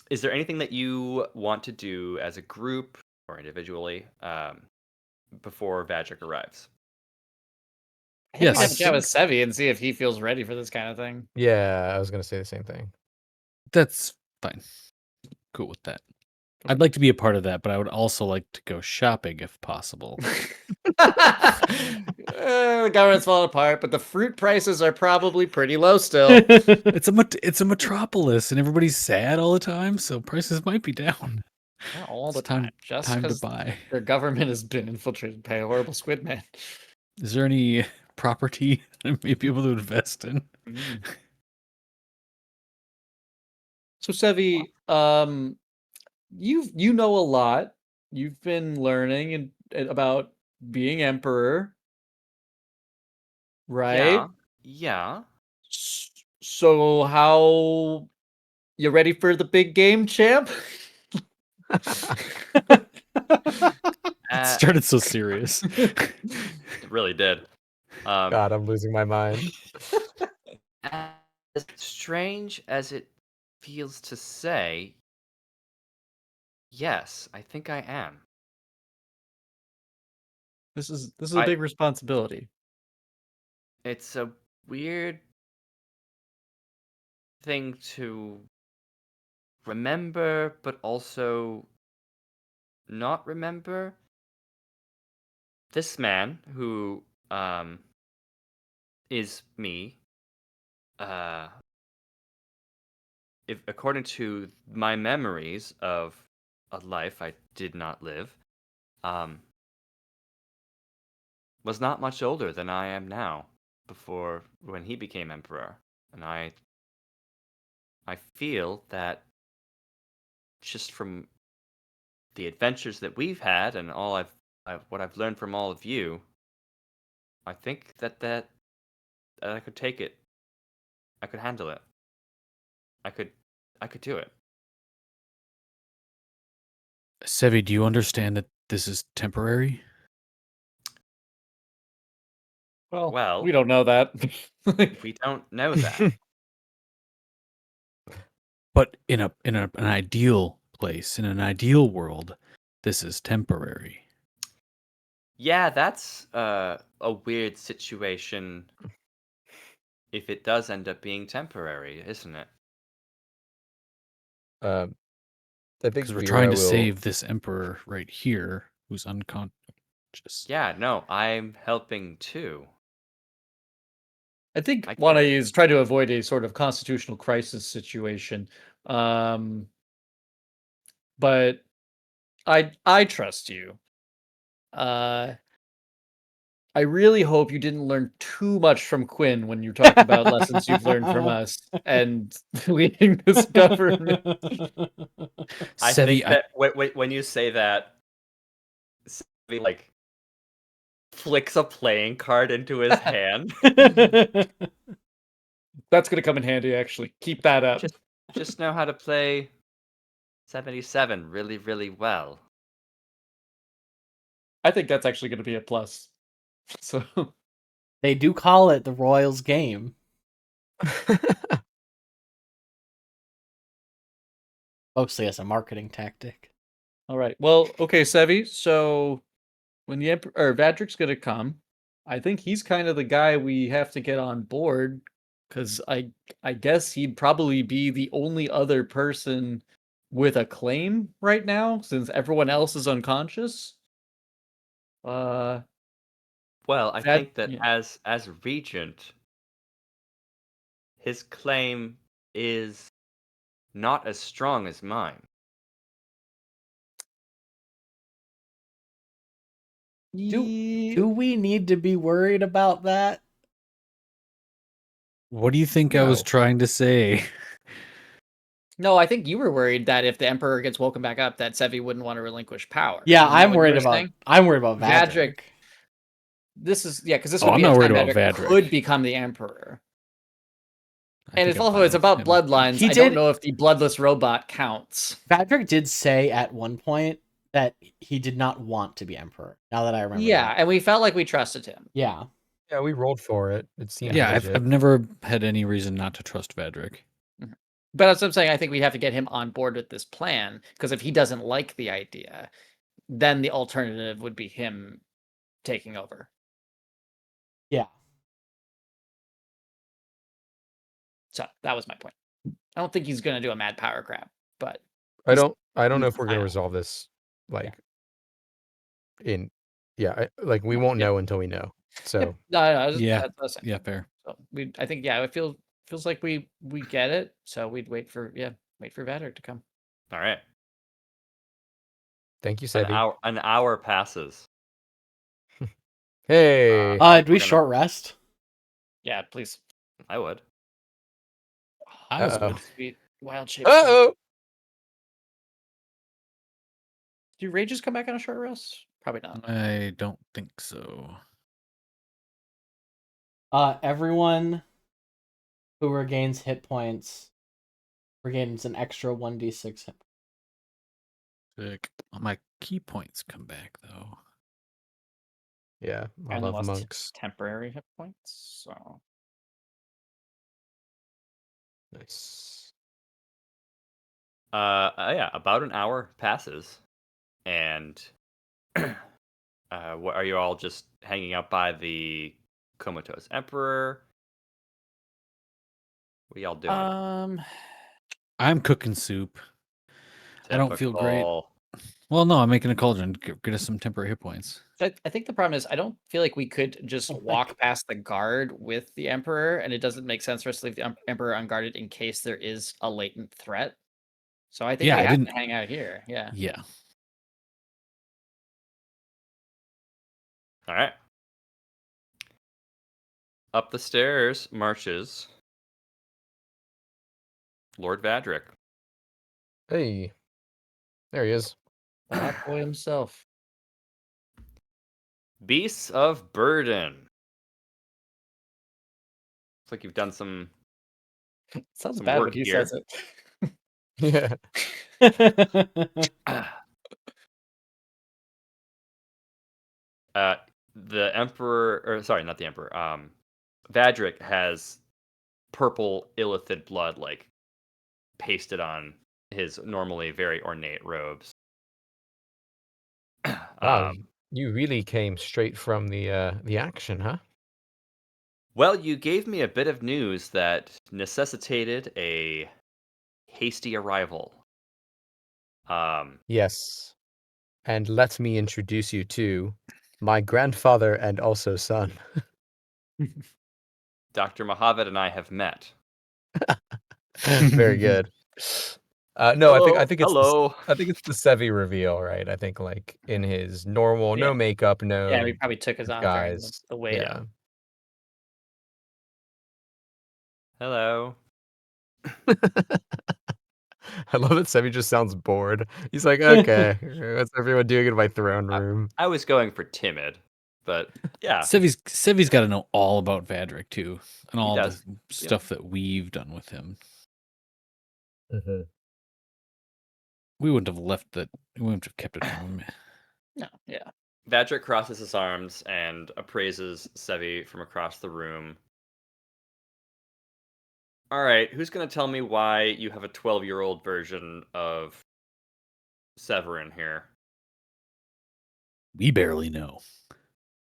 Is there anything that you want to do as a group or individually before Vadric arrives? yes. Have a chat with Sevi and see if he feels ready for this kind of thing. Yeah, I was gonna say the same thing. That's fine. Cool with that. I'd like to be a part of that, but I would also like to go shopping if possible. The government's falling apart, but the fruit prices are probably pretty low still. It's a metropolis, and everybody's sad all the time, so prices might be down. Not all It's the time. Just time to because buy. their government has been infiltrated by a horrible squid man. Is there any property that I may be able to invest in? So Sevi, you know a lot. You've been learning about being emperor, right? Yeah. So how you ready for the big game, champ? It started so serious. It really did. God, I'm losing my mind. As strange as it feels to say, yes, I think I am. This is a big responsibility. It's a weird thing to remember, but also not remember. This man who is me, if according to my memories of a life I did not live, was not much older than I am now before when he became emperor. And I feel that just from the adventures that we've had and all what I've learned from all of you, I think that I could take it. I could handle it. I could do it. Sevi, do you understand that this is temporary? Well, we don't know that. We don't know that. But in an ideal place, in an ideal world, this is temporary. Yeah, that's a weird situation if it does end up being temporary, isn't it? I think Because we're Vera trying to will. save this emperor right here who's unconscious. Yeah, no, I'm helping too. I think I Wana get it. is trying to avoid a sort of constitutional crisis situation. But I trust you. I really hope you didn't learn too much from Quinn when you talked about lessons you've learned from us and leading this government. I think that when you say that, Savvy, like, flicks a playing card into his hand. That's gonna come in handy, actually. Keep that up. Just know how to play 77 really, really well. I think that's actually gonna be a plus. So They do call it the Royals game. Mostly as a marketing tactic. all right. Well, okay, Sevi. So when the Vadric's gonna come, I think he's kind of the guy we have to get on board because I guess he'd probably be the only other person with a claim right now since everyone else is unconscious. Well, I think that as regent, his claim is not as strong as mine. Do we need to be worried about that? What do you think I was trying to say? No, I think you were worried that if the Emperor gets woken back up, that Sevi wouldn't want to relinquish power. Yeah, Isn't that I'm what you worried were about. saying? I'm worried about Vadric. This is because this Oh, would I'm be a not worried time about Vadric Vadric. could become the Emperor. I And think it's I'm also fine it's with about him. bloodlines. He I don't did- know if the bloodless robot counts. Vadric did say at one point that he did not want to be emperor. Now that I remember. Yeah, that. and we felt like we trusted him. Yeah. Yeah, we rolled for it. It seemed Yeah, legit. I've never had any reason not to trust Vadric. But as I'm saying, I think we have to get him on board with this plan because if he doesn't like the idea, then the alternative would be him taking over. Yeah. So that was my point. I don't think he's going to do a mad power grab, but I don't I don't know Use if we're gonna file. resolve this like like we won't Yep. know until we know. So Yep. No, Yeah. that's what I was saying. Yeah, fair. So I think it feels like we get it. So we'd wait for Vadric to come. All right. thank you, Sevi. An hour passes. Hey. Do we We're gonna- short rest? Yeah, please. I would. I Uh-oh. would. Sweet wild shape. Uh-oh. Do rages come back on a short rest? Probably not. I don't think so. Everyone who regains hit points regains an extra 1d6 hit. Sick. My key points come back though. Yeah, I only love lost monks. temporary hit points. So Nice. Yeah, about an hour passes, and what are you all just hanging out by the comatose emperor? What are y'all doing? I'm cooking soup. I don't feel great. Typical. Well, no, I'm making a cauldron. Get us some temporary hit points. I think the problem is I don't feel like we could just Oh my walk past the guard with the Emperor, and it doesn't make sense for us to leave the Emperor unguarded in case there is a latent threat. So I think Yeah, we I have didn't- to hang out here. Yeah. Yeah. All right. Up the stairs marches Lord Vadric. Hey. There he is. The hot boy himself. Beasts of Burden. Looks like you've done some Sounds Some bad work when he here. says it. Yeah. The Emperor, or sorry, not the Emperor. Vadric has purple illithid blood like pasted on his normally very ornate robes. Wow, you really came straight from the action, huh? Well, you gave me a bit of news that necessitated a hasty arrival. Yes. And let me introduce you to my grandfather and also son. Dr. Mohammed and I have met. Very good. No, I think it's Hello. I think it's the Sevi reveal, right? I think like in his normal, Yeah. no makeup, no Yeah, we probably took us on during guys. the wait. Yeah. Hello. I love that Sevi just sounds bored. He's like, okay, what's everyone doing in my throne room? I was going for timid, but yeah, Sevi's got to know all about Vadric too, and all the does. stuff that we've done with him. Mm-hmm. We wouldn't have left that. We wouldn't have kept it from him. No, yeah. Vadric crosses his arms and appraises Sevi from across the room. All right, who's going to tell me why you have a 12-year-old version of Severin here? We barely know.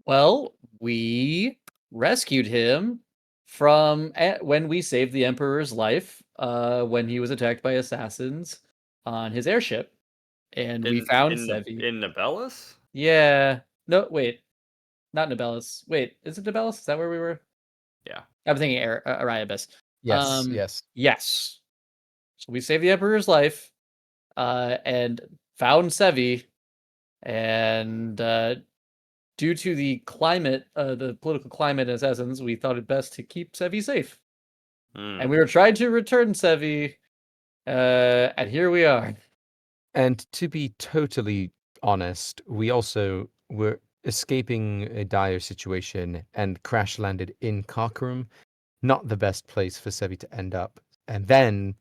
Well, we rescued him from when we saved the Emperor's life when he was attacked by assassins on his airship. And we found Sevi. In Nibelus? Yeah. No, wait. Not Nibelus. Wait, is it Nibelus? Is that where we were? Yeah. I'm thinking Ariabus. Yes, yes. Yes. So we saved the Emperor's life and found Sevi. And due to the climate, the political climate in Assassins, we thought it best to keep Sevi safe. And we were trying to return Sevi, and here we are. And to be totally honest, we also were escaping a dire situation and crash landed in Karkarum. Not the best place for Sevi to end up. And then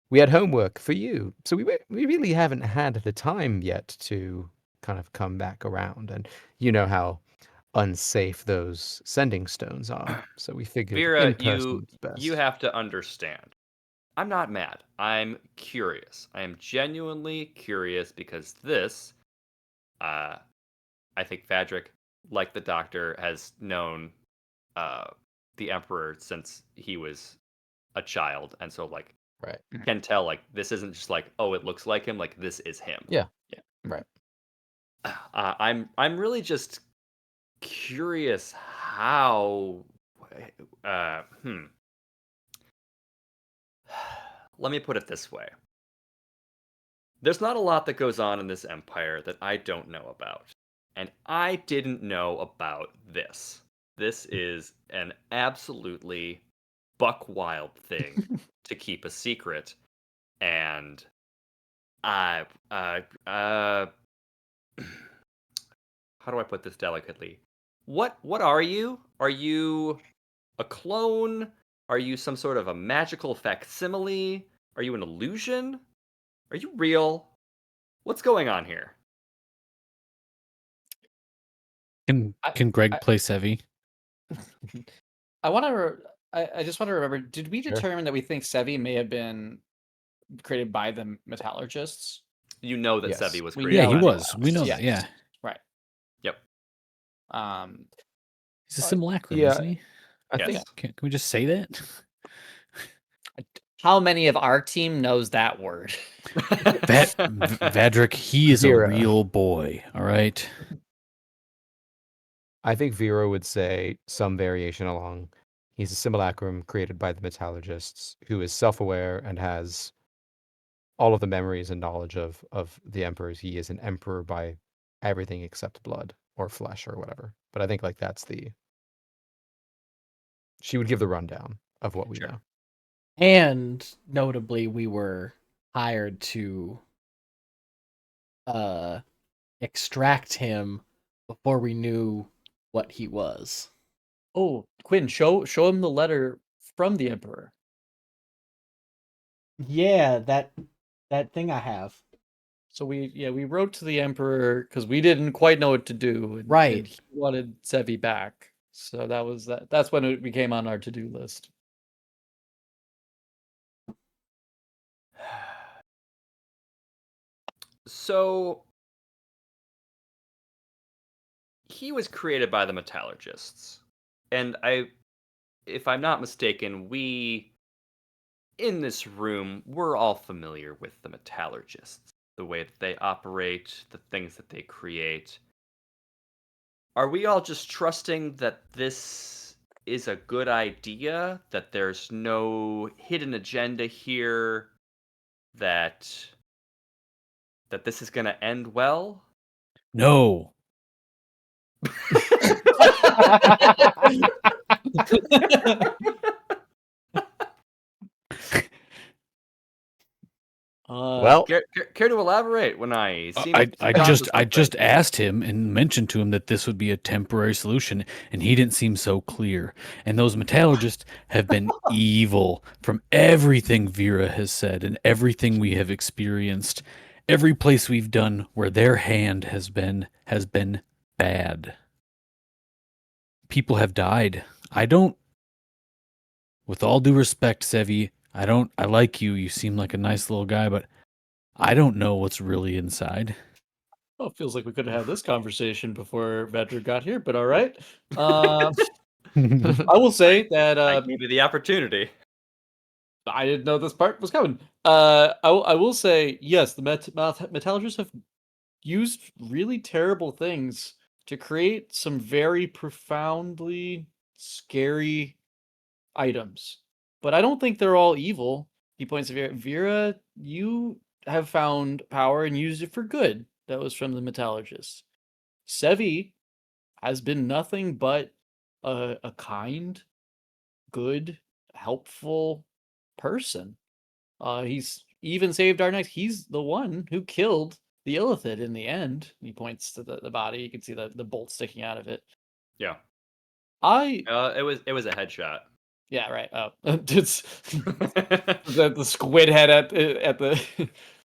we had homework for you. So we really haven't had the time yet to kind of come back around. And you know how unsafe those sending stones are. So we figured Vera, in person is best. you have to understand. I'm not mad. I'm curious. I am genuinely curious because this, I think Vadric, like the Doctor, has known the Emperor since he was a child, and so like Right. can tell like this isn't just like, oh, it looks like him. Like this is him. Yeah. Yeah. Right. I'm really just curious how. Uh, hmm. Let me put it this way. There's not a lot that goes on in this empire that I don't know about. And I didn't know about this. This is an absolutely buck wild thing to keep a secret. And I how do I put this delicately? What are you? Are you a clone? Are you some sort of a magical facsimile? Are you an illusion? Are you real? What's going on here? Can Greg I- play Sevi? I want to. I just want to remember. Did we Sure. determine that we think Sevi may have been created by the metallurgists? You know that Yes. Sevi was We created. Yeah, know he that. was. We know Yes. that. Yeah, Right. Yep. he's a simulacrum, yeah, isn't he? I Yes. think Can we just say that? How many of our team knows that word? Vadric, he is a Vera. real boy. All right. I think Vera would say some variation along. He's a simulacrum created by the metallurgists who is self-aware and has all of the memories and knowledge of the emperors. He is an emperor by everything except blood or flesh or whatever. But I think like that's the she would give the rundown of what we Sure. know. And notably, we were hired to extract him before we knew what he was. Oh, Quinn, show him the letter from the Emperor. Yeah, that thing I have. So we wrote to the Emperor because we didn't quite know what to do. And Right. he wanted Sevi back. So that's when it became on our to-do list. So he was created by the metallurgists. And if I'm not mistaken, we in this room, we're all familiar with the metallurgists, the way that they operate, the things that they create. Are we all just trusting that this is a good idea, that there's no hidden agenda here, that this is going to end well? No. Well, Care to elaborate when I seem I to be onto just something? asked him and mentioned to him that this would be a temporary solution, and he didn't seem so clear. And those metallurgists have been evil from everything Vera has said and everything we have experienced. Every place we've done where their hand has been bad. People have died. I don't, with all due respect, Sevi, I like you. You seem like a nice little guy, but I don't know what's really inside. Oh, it feels like we could have had this conversation before Vedra got here, but all right. I will say that I gave you the opportunity. I didn't know this part was coming. I will say yes, the metallurgists have used really terrible things to create some very profoundly scary items, but I don't think they're all evil. He points to Vera. Vera, you have found power and used it for good. That was from the metallurgists. Sevi has been nothing but a kind, good, helpful person. He's even saved our necks. He's the one who killed the Illithid in the end. He points to the body. You can see the bolt sticking out of it. Yeah. I It was a headshot. yeah right. Oh, it's the squid head at the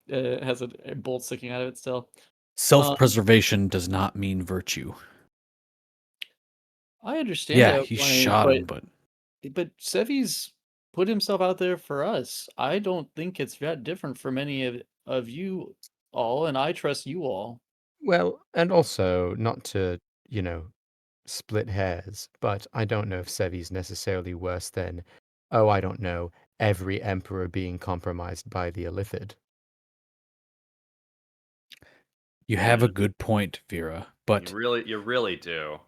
has a bolt sticking out of it still. Self-preservation does not mean virtue. I understand. Yeah, that he point, shot him, but but Sevi's put himself out there for us. I don't think it's that different from any of you all, and I trust you all. well, and also not to, split hairs, but I don't know if Sevi's necessarily worse than, oh, I don't know, every emperor being compromised by the Illithid. You have a good point, Vera, but You really do.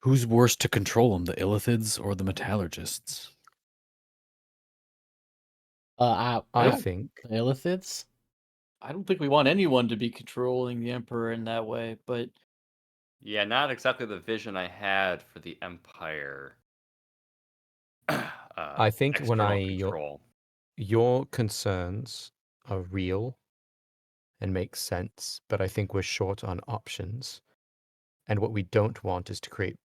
who's worse to control them, the Illithids or the Metallurgists? I think the Illithids. I don't think we want anyone to be controlling the emperor in that way, but Yeah, not exactly the vision I had for the Empire. I think External control. your concerns are real and make sense, but I think we're short on options. And what we don't want is to create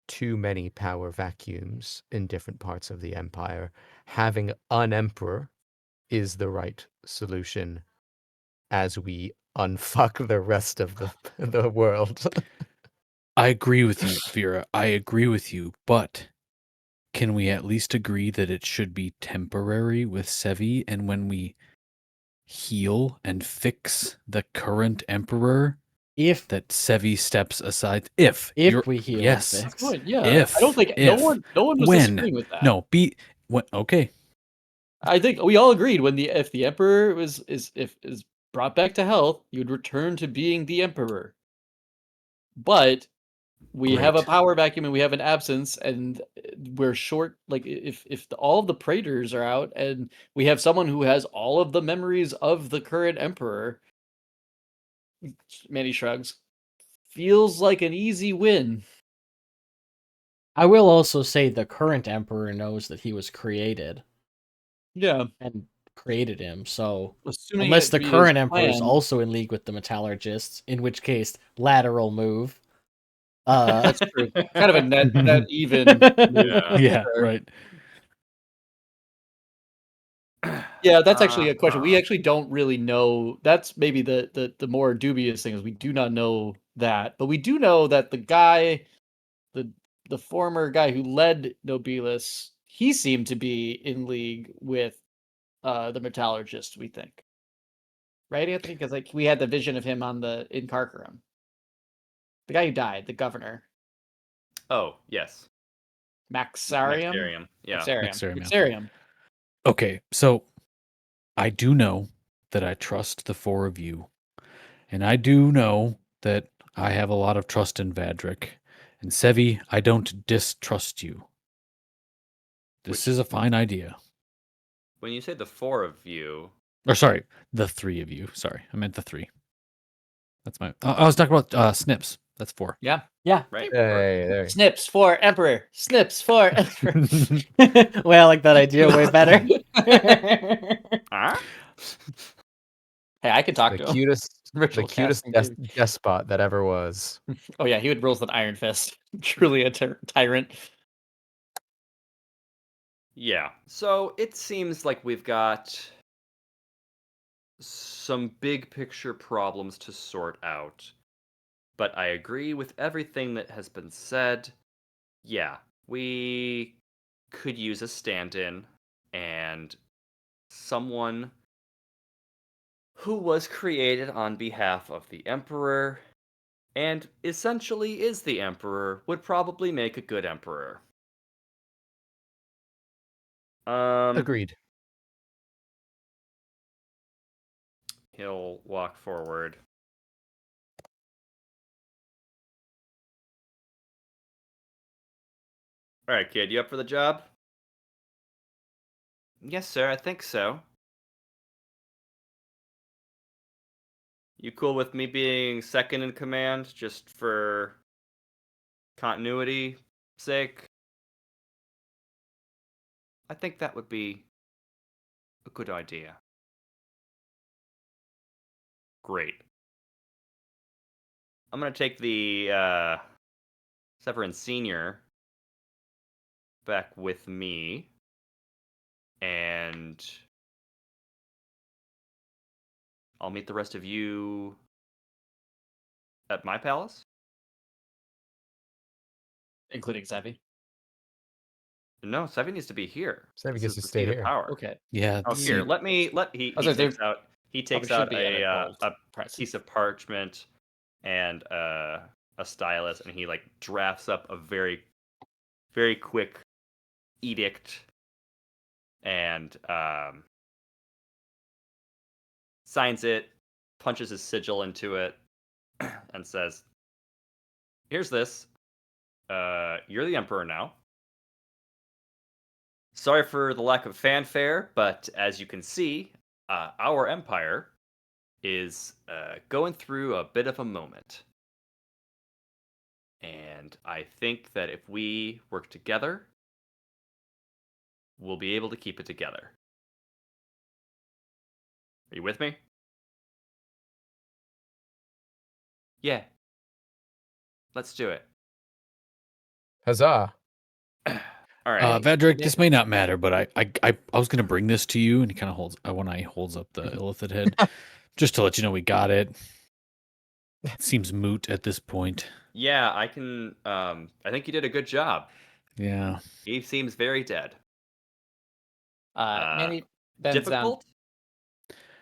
too many power vacuums in different parts of the empire. Having an emperor is the right solution as we unfuck the rest of the world. I agree with you, Vera. I agree with you, but can we at least agree that it should be temporary with Sevi, and when we heal and fix the current emperor, If that Sevi steps aside? If we heal yes, and that's fix. good. Yeah, if I don't think no one was when disagreeing with that. no be when okay. I think we all agreed when if the emperor is brought back to health, he would return to being the emperor. But we have a Great. power vacuum and we have an absence, and we're short. Like if all of the praetors are out, and we have someone who has all of the memories of the current emperor, Manny shrugs. Feels like an easy win. I will also say the current emperor knows that he was created Yeah, and created him. So assuming unless it the be his current emperor is plan. also in league with the Metallurgists, in which case lateral move. That's true. Kind of a net even move. Yeah, there. right. Yeah, that's actually a question. We Uh-huh. actually don't really know. That's maybe the more dubious thing is we do not know that, but we do know that the guy, the the former guy who led Nobilis, he seemed to be in league with the Metallurgist. We think, right, Anthony? Because like we had the vision of him on in Karkaram, the guy who died, the governor, Oh, yes. Maxarium. Maxarium. Yeah. Maxarium, yeah. Maxarium. Okay, so I do know that I trust the four of you, and I do know that I have a lot of trust in Vadric. And Sevi, I don't distrust you. This is a fine idea. When you say the four of you, Or sorry, the three of you. Sorry, I meant the three. That's my. I was talking about Snips. That's four. Yeah. Yeah. right? Hey, there. Snips for Emperor. Snips for Emperor. Well, I like that idea way better. Huh? Hey, I can talk The to him. cutest, Ritual casting, too. despot that ever was. Oh yeah, he would rules an Iron Fist. Truly a tyrant. Yeah. So it seems like we've got some big picture problems to sort out. But I agree with everything that has been said. Yeah, we could use a stand in and someone who was created on behalf of the Emperor and essentially is the Emperor would probably make a good Emperor. Agreed. He'll walk forward. All right, kid, you up for the job? Yes, sir, I think so. You cool with me being second in command just for continuity sake? I think that would be a good idea. Great. I'm gonna take the Severin Senior back with me, and I'll meet the rest of you at my palace. Including Sevi. No, Sevi needs to be here. Sevi This gets is to the stay seat of here. power. Okay. Yeah. Oh, here, See, let he I was like, takes they out probably should be at a a gold piece of parchment and a stylus, and he like drafts up a very quick edict and signs it, punches his sigil into it, and says, "Here's this. You're the emperor now. Sorry for the lack of fanfare, but as you can see, our empire is going through a bit of a moment. And I think that if we work together, we'll be able to keep it together. Are you with me?" "Yeah. Let's do it." Huzzah! All right. Vedrick, this may not matter, but I was gonna bring this to you, and he kind of holds. When I holds up the illithid head, just to let you know we got it. Seems moot at this point. Yeah, I can. I think you did a good job. Yeah. He seems very dead. Manny bends down. Difficult?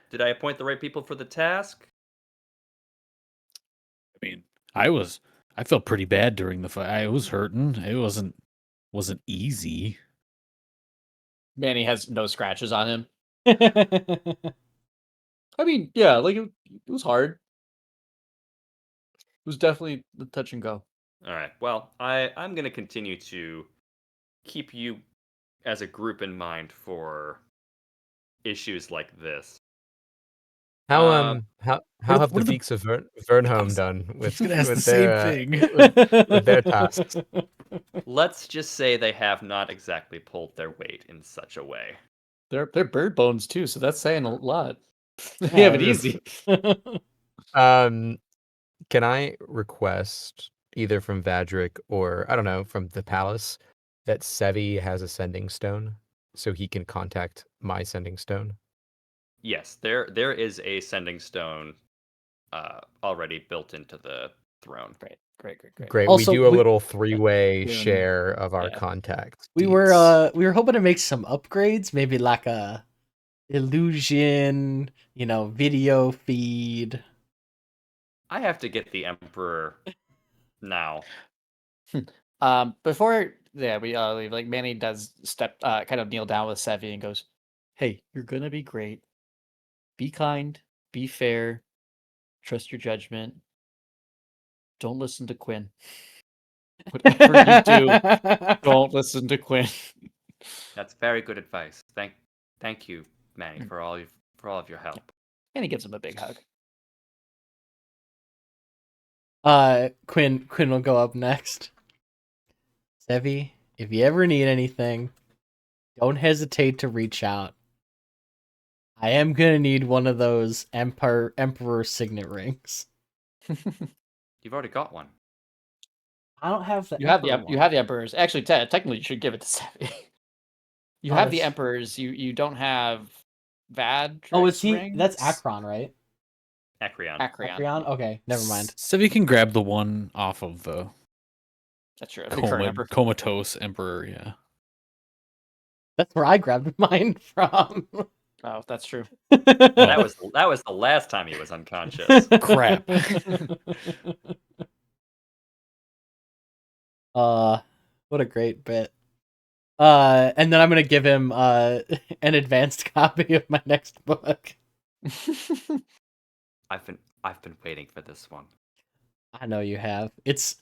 Did I appoint the right people for the task? I mean, I felt pretty bad during the fight. I was hurting. It wasn't easy. Manny has no scratches on him. I mean, yeah, like it was hard. It was definitely the touch and go. All right. Well, I'm going to continue to keep you as a group in mind for issues like this. How what have are the the- Beaks of Vernholm was done with gonna ask with the same their thing. with their tasks? Let's just say they have not exactly pulled their weight in such a way. They're bird bones too, so that's saying a lot. They Yeah, have it it is. easy. Can I request either from Vadric or I don't know from the palace that Sevi has a sending stone so he can contact my sending stone? Yes, there is a sending stone already built into the throne. Great. Great. Also, we do a we- little three-way Doing- share of our yeah. contacts. we were hoping to make some upgrades, maybe like a illusion, video feed. I have to get the emperor now. Before we leave, like Manny does step kind of kneel down with Sevi and goes, "Hey, you're gonna be great. Be kind, be fair, trust your judgment. Don't listen to Quinn. Whatever you do, don't listen to Quinn." That's very good advice. Thank you, Manny, for all of your help. And he gives him a big hug. Quinn will go up next. Sevi, if you ever need anything, don't hesitate to reach out. I am gonna need one of those emperor signet rings. You've already got one. I don't have the You have the emperor you one. have the emperors. Actually, technically, you should give it to Sevi. You Oh, have the that's- emperors. You don't have Vad. Oh, is he? That's Akron, right? Acreon. Akron. Okay, never mind. So we can grab the one off of the That's true. The current emperor. comatose emperor. Yeah. That's where I grabbed mine from. Oh, that's true. That was the last time he was unconscious. Crap. What a great bit. And then I'm gonna give him an advanced copy of my next book. I've been waiting for this one. I know you have. It's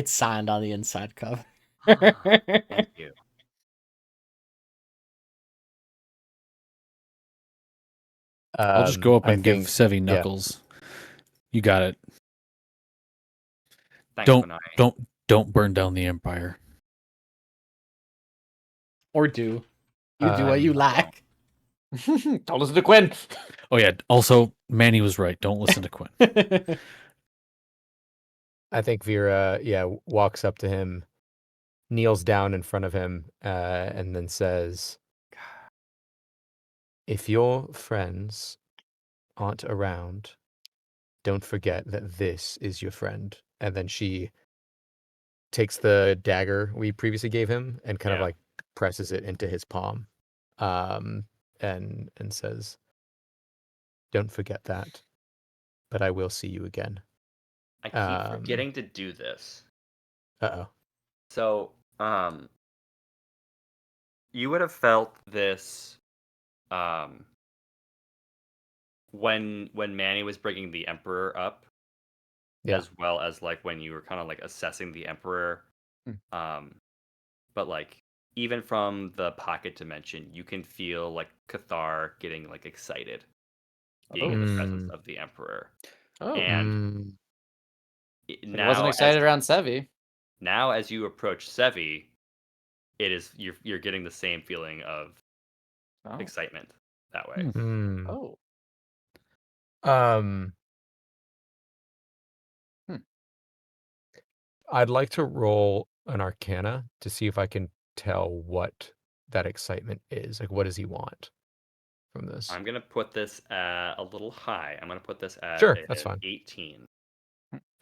signed on the inside cover. Thank you. I'll just go up I and give think- Sevi yeah. knuckles. You got it. Thanks, Don't Benai. don't burn down the empire. Or do. You do what you like. Don't listen to Quinn. Oh yeah. Also, Manny was right. Don't listen to Quinn. I think Vera, walks up to him, kneels down in front of him, and then says, "If your friends aren't around, don't forget that this is your friend." And then she takes the dagger we previously gave him and kind of Yeah. like presses it into his palm, and says, "Don't forget that, but I will see you again." I keep forgetting to do this. Uh-oh. So, you would have felt this when Manny was bringing the Emperor up, Yeah. as well as like when you were kind of like assessing the Emperor. But like even from the pocket dimension, you can feel like Cathar getting like excited, being in the presence of the Emperor. Oh. And He now wasn't excited around Sevi. Now as you approach Sevi, it is you're getting the same feeling of excitement that way. Oh. I'd like to roll an Arcana to see if I can tell what that excitement is. Like, what does he want from this? I'm gonna put this at a little high. I'm gonna put this at Sure, that's fine. 18.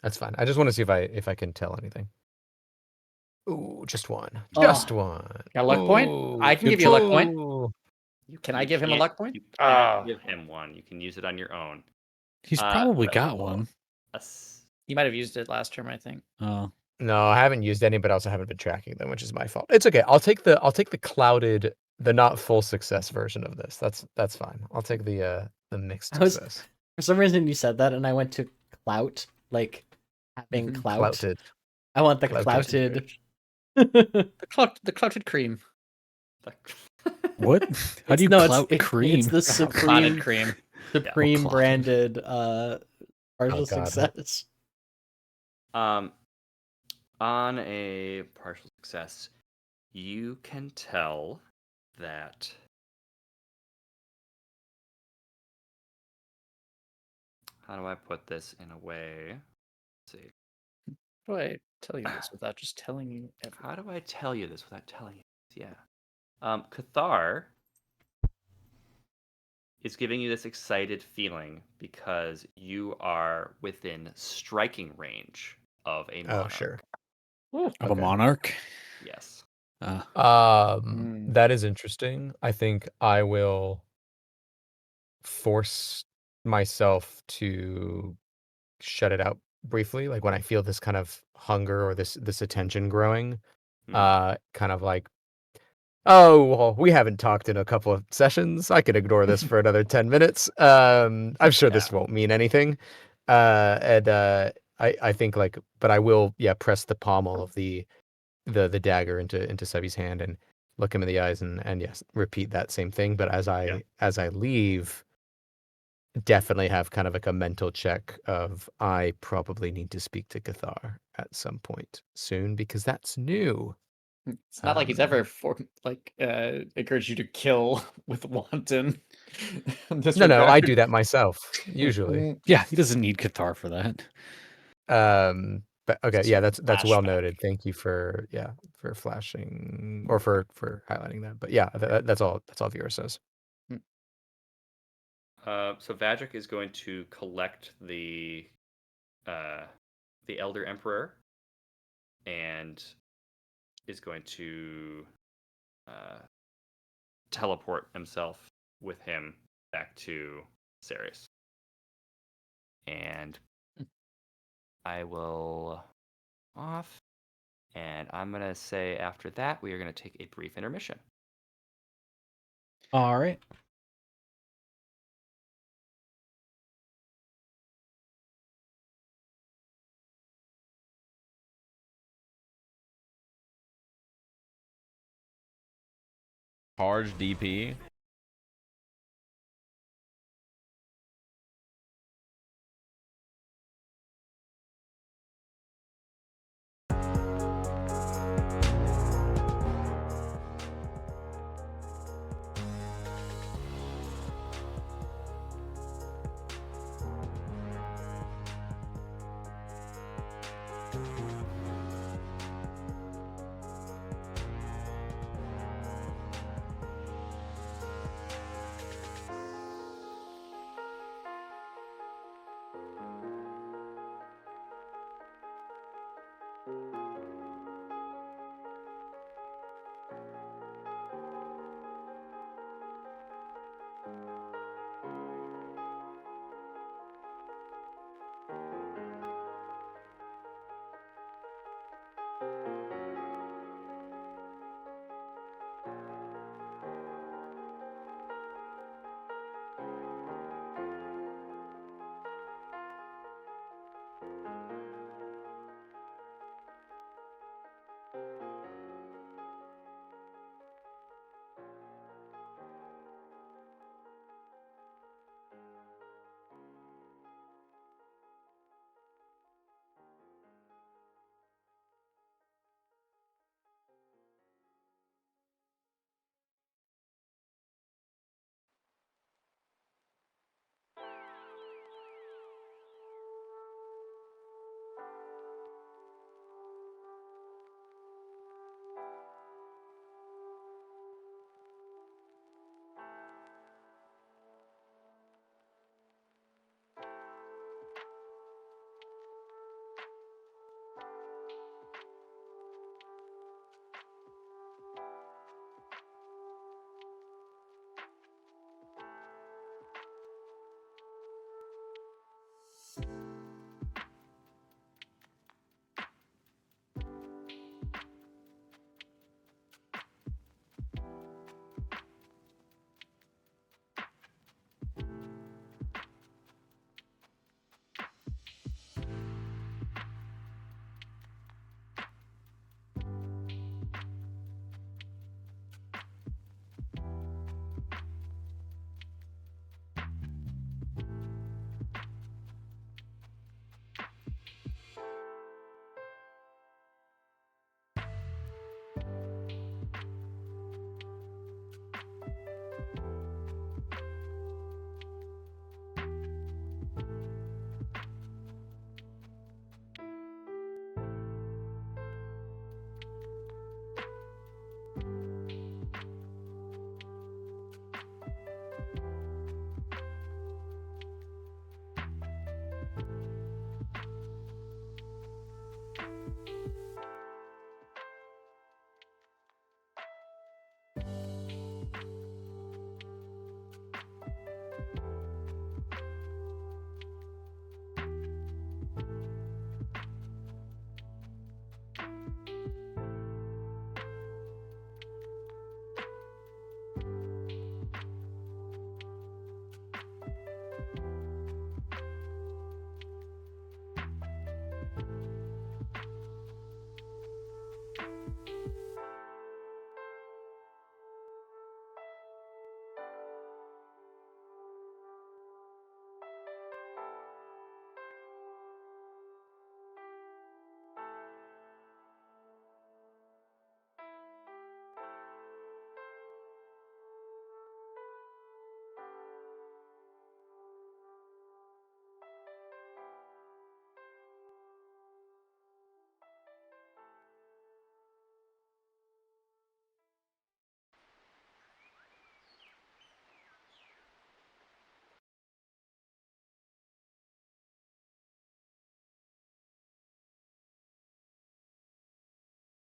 That's fine. I just want to see if I can tell anything. Ooh, just one. Oh. Just one. Got a luck point? I can Good give you a luck point. pull. Can I give him a luck point? You can't give him one. You can use it on your own. He's probably got one. He might have used it last term, I think. Oh. No, I haven't used any, but I also haven't been tracking them, which is my fault. It's okay. I'll take the clouded, the not full success version of this. That's fine. I'll take the mixed success. For some reason you said that and I went to clout, like having clout. Clouted. I want the Clouted. clouted. The clouted cream. What? How do you clout cream? It's the Clotted supreme cream. branded partial Oh, God. success. On a partial success, you can tell that how do I put this in a way? Let's see. How do I tell you this without just telling you everything? How do I tell you this without telling you this? Yeah. Cathar is giving you this excited feeling because you are within striking range of a monarch. Oh, sure. Of a monarch? Yes. That is interesting. I think I will force myself to shut it out briefly, like when I feel this kind of hunger or this attention growing. Kind of like, oh, well, we haven't talked in a couple of sessions. I could ignore this for another 10 minutes. I'm sure this won't mean anything. I think like, but I will, press the pommel of the dagger into Sebi's hand and look him in the eyes and yes, repeat that same thing. But as I leave, definitely have kind of like a mental check of I probably need to speak to Cathar at some point soon because that's new. It's not like he's ever encouraged you to kill with wanton. No, I do that myself usually. Yeah, he doesn't need Cathar for that. But okay, yeah, that's well Flashback. noted. Thank you for flashing or for highlighting that. But yeah, that's all Vera says. So Vajik is going to collect the Elder Emperor and is going to teleport himself with him back to Ceres. And I will off. And I'm going to say after that, we are going to take a brief intermission. All right. Charge DP.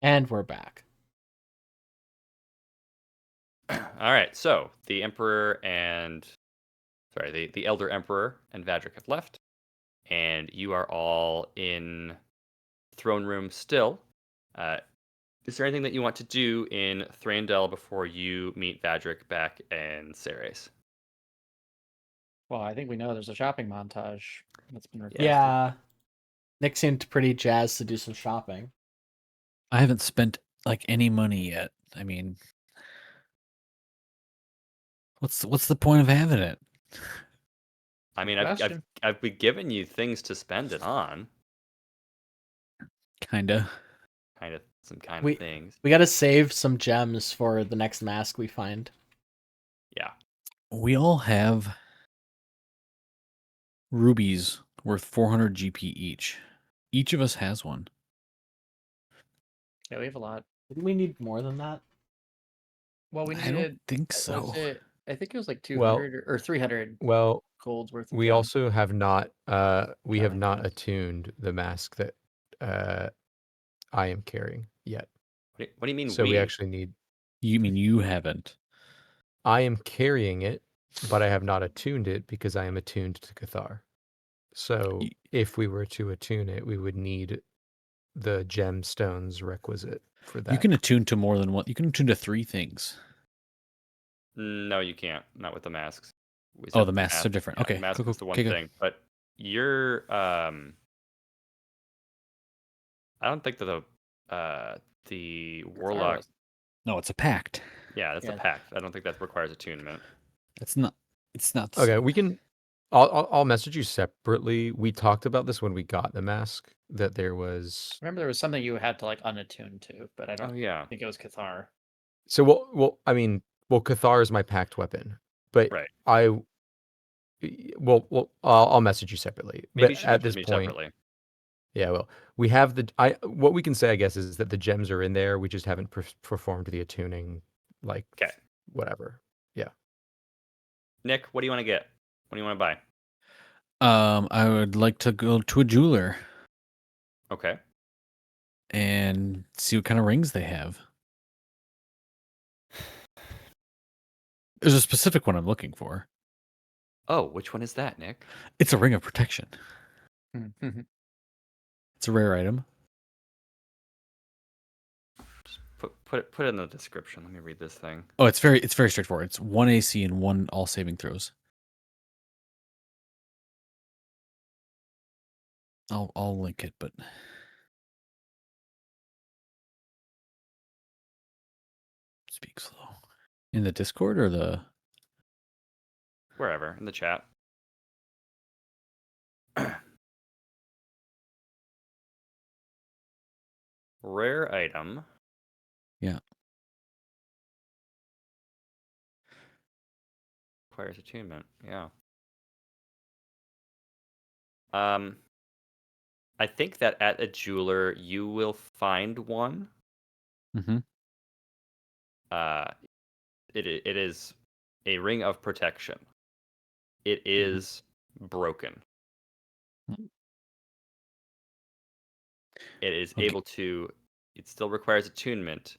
And we're back. All right, so the Elder Emperor and Vadric have left, and you are all in throne room still. Is there anything that you want to do in Thranduil before you meet Vadric back in Ceres? Well, I think we know there's a shopping montage that's been requested. Yeah. Nick seemed pretty jazzed to do some shopping. I haven't spent like any money yet. I mean, what's the point of having it? I mean, Good I've question. been giving you things to spend it on, Kinda. some kind We- of things. We gotta save some gems for the next mask we find. Yeah. We all have rubies worth 400 GP each. Each of us has one. Yeah, we have a lot. Didn't we need more than that? Well, we I needed. don't think Was so. it? I think it was like Well- 200 or 300 Well, golds worth. Of we gems. also have not we have Shopping not carts. attuned the mask that I am carrying yet. What do you mean So we actually need. You mean you haven't? I am carrying it, but I have not attuned it because I am attuned to Cathar. So Y- if we were to attune it, we would need the gemstones requisite for that. You can attune to more than one. You can attune to 3 things. No, you can't. Not with the masks. We Oh, said the masks are different. Yeah, Okay, the mask cool, is the cool. one Okay, go. thing, but you're I don't think that the warlock. was- No, it's a pact. Yeah, that's a Yeah. pact. I don't think that requires attunement. It's not. It's not. Okay, we can. I'll message you separately. We talked about this when we got the mask. That there was. Remember, there was something you had to like unattune to, but I Oh don't yeah, think it was Cathar. So I mean, Cathar is my pact weapon, but right. I'll message you separately. Maybe you But should at message this me point, separately. yeah, well, we have what we can say, I guess, is that the gems are in there. We just haven't performed the attuning, like, Okay. whatever. Nick, what do you want to get? What do you want to buy? I would like to go to a jeweler Okay. and see what kind of rings they have. There's a specific one I'm looking for. Oh, which one is that, Nick? It's a ring of protection. It's a rare item. Just put it in the description. Let me read this thing. Oh, it's very straightforward. It's 1 AC and 1 all saving throws. I'll link it, but speak slow. In the Discord or the Wherever in the chat. Rare item. Yeah. Requires attunement. Yeah. I think that at a jeweler you will find one. Mm-hmm. It is a ring of protection. It is broken. It is Okay. able to. It still requires attunement,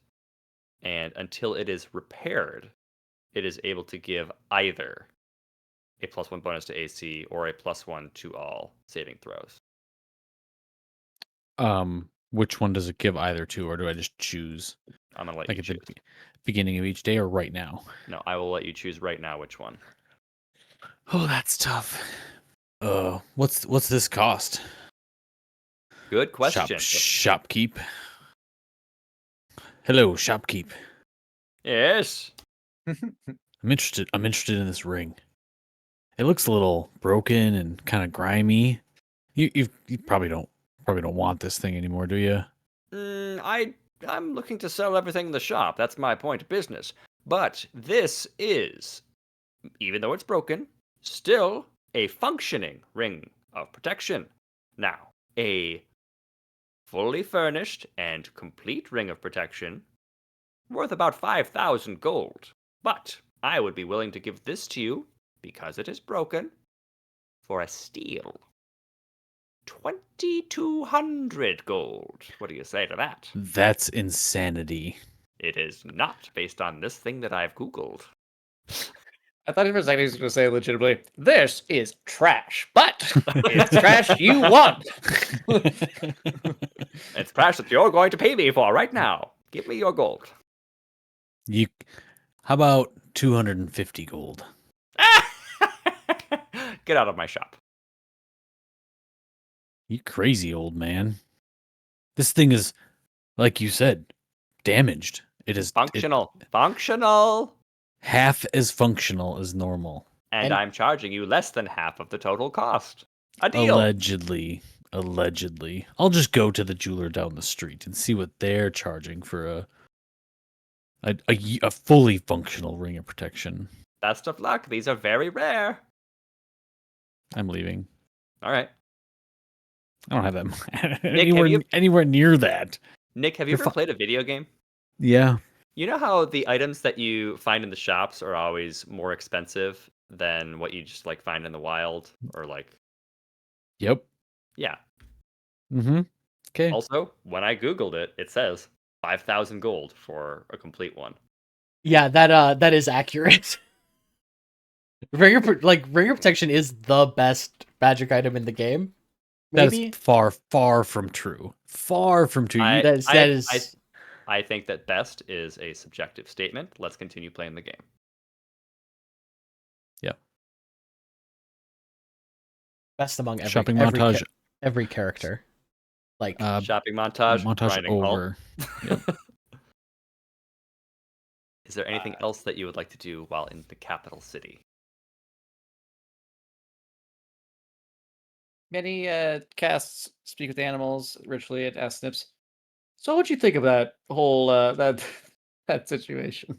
and until it is repaired, it is able to give either a +1 bonus to AC or a +1 to all saving throws. Which one does it give either to, or do I just choose I'm gonna let like you at choose. the beginning of each day or right now? No, I will let you choose right now which one. Oh, that's tough. What's this cost? Good question. Shopkeep. Hello, shopkeep. Yes. I'm interested in this ring. It looks a little broken and kind of grimy. You probably don't want this thing anymore, do you? I'm looking to sell everything in the shop. That's my point of business. But this is, even though it's broken, still a functioning ring of protection. Now, a fully furnished and complete ring of protection worth about 5,000 gold. But I would be willing to give this to you because it is broken for a steal. 2,200 gold. What do you say to that? That's insanity. It is not based on this thing that I've Googled. I thought for a second he was going to say legitimately, this is trash, but it's trash you want. It's trash that you're going to pay me for right now. Give me your gold. You, how about 250 gold? Get out of my shop. You crazy old man. This thing is, like you said, damaged. It is Functional. Functional. half as functional as normal. And I'm charging you less than half of the total cost. A deal. Allegedly. I'll just go to the jeweler down the street and see what they're charging for a fully functional ring of protection. Best of luck. These are very rare. I'm leaving. All right. I don't have that Nick, anywhere near that. Nick, have you ever played a video game? Yeah. You know how the items that you find in the shops are always more expensive than what you just like find in the wild or like Yep. yeah. Mm-hmm. Okay. Also, when I googled it, it says 5,000 gold for a complete one. Yeah, that is accurate. Ringer protection is the best magic item in the game. Maybe That's far from true. Far from true. I think that best is a subjective statement. Let's continue playing the game. Yeah. Best among shopping montage. Every character. Like shopping montage over. Yep. Is there anything else that you would like to do while in the capital city? Many casts speak with animals ritually at Snips. So what'd you think of that whole that situation?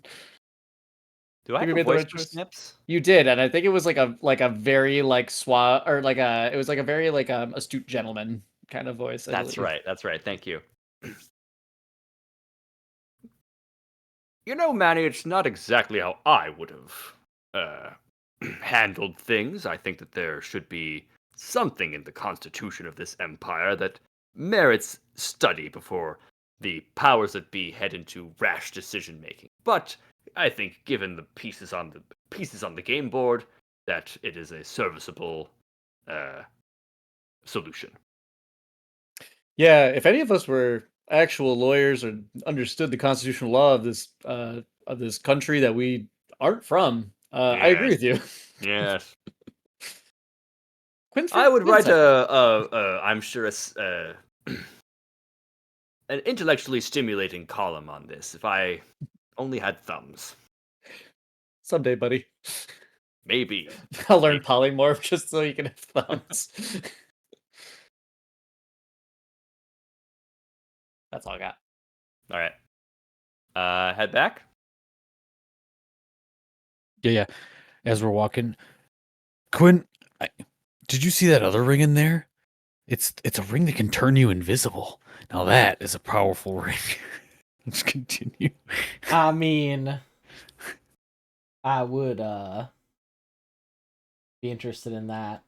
Do I have a voice for Snips? You did, and I think it was like a very like suave or like it was like a very like astute gentleman kind of voice. That's right. Thank you. You know, Manny, it's not exactly how I would have handled things. I think that there should be something in the constitution of this empire that merits study before the powers that be head into rash decision making. But I think, given the pieces on the game board, that it is a serviceable solution. Yeah, if any of us were actual lawyers or understood the constitutional law of this country that we aren't from, I agree with you. Yes. Quinford, I would write I'm sure an intellectually stimulating column on this if I only had thumbs. Someday, buddy. Maybe. I'll learn polymorph just so you can have thumbs. That's all I got. All right. Head back. Yeah. As we're walking, Quinn, did you see that other ring in there? It's a ring that can turn you invisible. Now that is a powerful ring. Let's continue. I mean, I would be interested in that.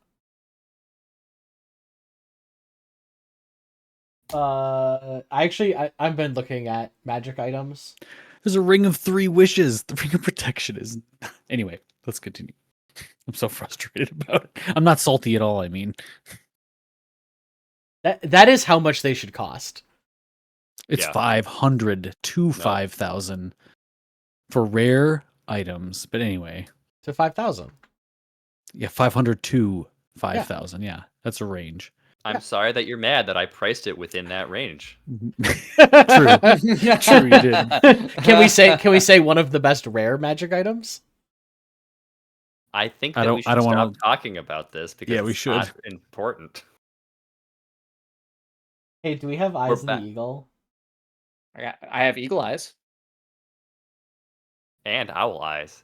I've been looking at magic items. There's a ring of 3 wishes. The ring of protection is. Anyway, let's continue. I'm so frustrated about it. I'm not salty at all. I mean, that is how much they should cost. It's 500 to 5,000 for rare items. But anyway, to 5,000. Yeah, 500 to 5,000. Yeah, that's a range. I'm sorry that you're mad that I priced it within that range. True, you did. Can we say one of the best rare magic items? I think that we should stop talking about this because it's not important. Hey, do we have eyes in the eagle? I have eagle eyes. And owl eyes.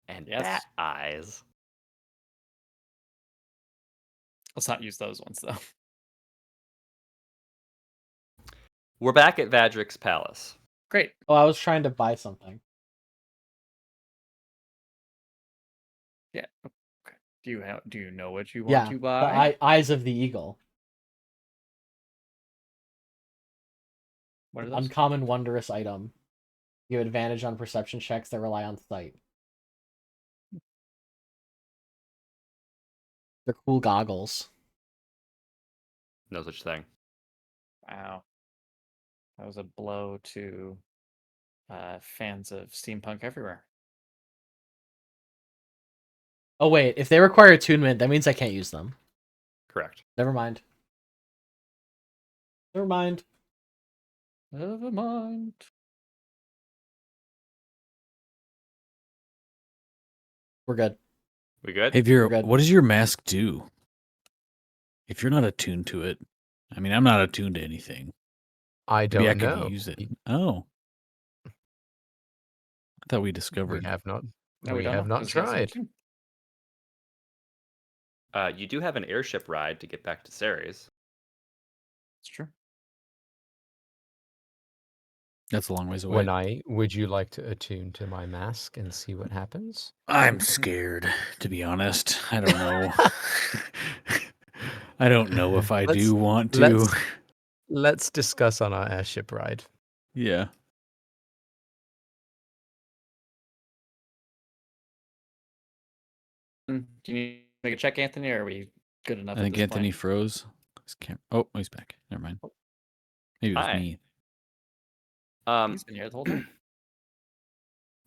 And bat eyes. Let's not use those ones, though. We're back at Vadric's palace. Great. Oh, I was trying to buy something. Yeah. Okay. Do you know what you want to buy? The eyes of the eagle. What are those? Uncommon wondrous item. You have advantage on perception checks that rely on sight. They're cool goggles. No such thing. Wow. That was a blow to fans of steampunk everywhere. Oh wait, if they require attunement, that means I can't use them. Correct. Never mind. Never mind. Never mind. We're good. We good? Hey Vera, Good. what does your mask do? If you're not attuned to it, I mean, I'm not attuned to anything. I Maybe I don't could know. use it. Oh, I thought we We discovered. have not. No, we don't have know, not 'cause he hasn't tried. attuned. You do have an airship ride to get back to Ceres. It's true. That's a long ways away. Would you like to attune to my mask and see what happens? I'm scared, to be honest. I don't know. I don't know if I do want to. Let's discuss on our airship ride. Yeah. Do you need to make a check, Anthony, or are we good enough I at think this Anthony point? froze. Oh, he's back. Never mind. Maybe it was Hi. me. He's been here the whole time.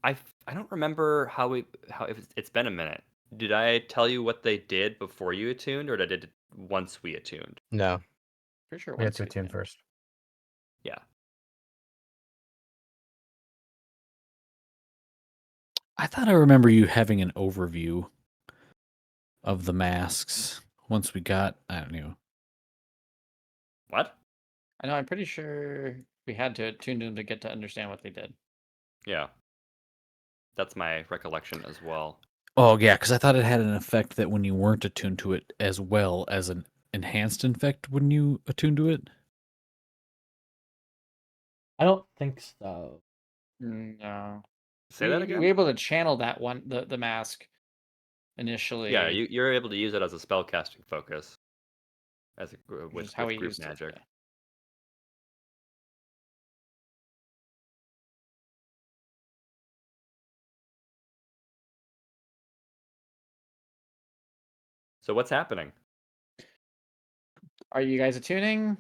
I don't remember how it's been a minute. Did I tell you what they did before you attuned, or did I did it once we attuned? No, Pretty sure we have once to we attune did. first. Yeah. I thought I remember you having an overview of the masks once we got, I don't know. What? I know. I'm pretty sure we had to attune them to get to understand what they did. Yeah. That's my recollection as well. Oh, yeah, because I thought it had an effect that when you weren't attuned to it as well as an enhanced effect when you attune to it. I don't think so. No. Say that again? We were able to channel that one, the mask initially. Yeah, you're able to use it as a spellcasting focus, as which with is how we group used magic. it. So what's happening? Are you guys attuning?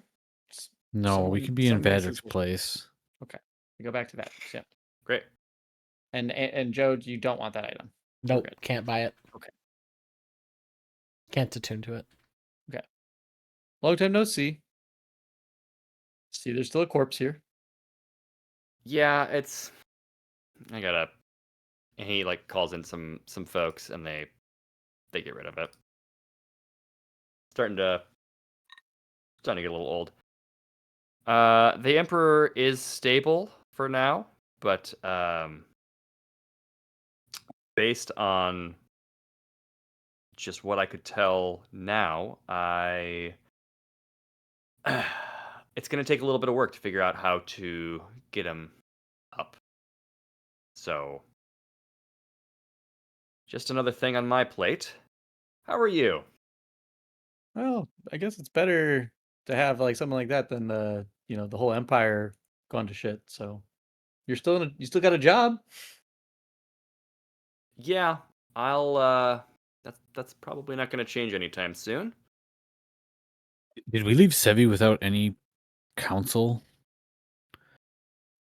No, we could be in somebody Vadric's says- place. Okay, we go back to that. Yeah. Great. And Joe, you don't want that item. We're Nope, good. can't buy it. Okay. Can't attune to it. Long time no see. See, there's still a corpse here. Yeah, it's. I gotta. And he like calls in some folks, and they get rid of it. Starting to get a little old. The Emperor is stable for now, but based on just what I could tell now, it's going to take a little bit of work to figure out how to get him up. So, just another thing on my plate. How are you? Well, I guess it's better to have like something like that than the whole empire gone to shit. So you still got a job. Yeah, I'll that's probably not going to change anytime soon. Did we leave Sevi without any counsel?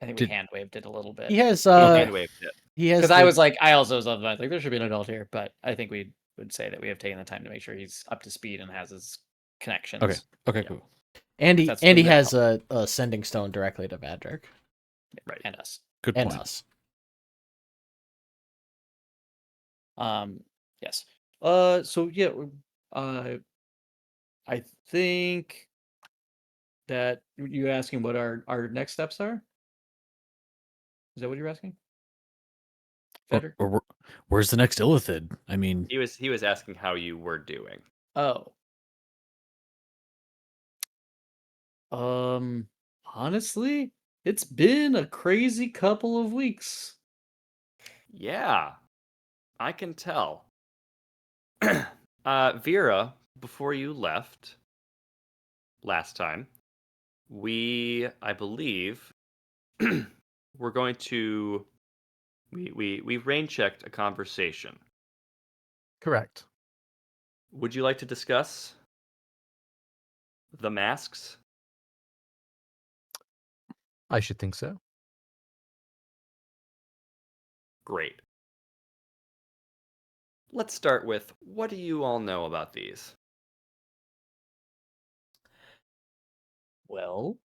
I think Did- we hand waved it a little bit. He has Hand waved it. he has Because I the- was like, I also was like, there should be an adult here, but I think we would say that we have taken the time to make sure he's up to speed and has his connections. Okay, Yeah. cool. Andy that's Andy been has a sending stone directly to Vadric Right. And us. Good and point. us. Yes. So yeah, I think that you asking what our next steps are. Is that what you're asking? Frederick? Or where's the next Illithid? I mean, He was asking how you were doing. Oh. Honestly, it's been a crazy couple of weeks. Yeah, I can tell. Vera, before you left last time, I believe, we're going to we rain checked a conversation. Correct. Would you like to discuss the masks? I should think so. Great. Let's start with, what do you all know about these? Well,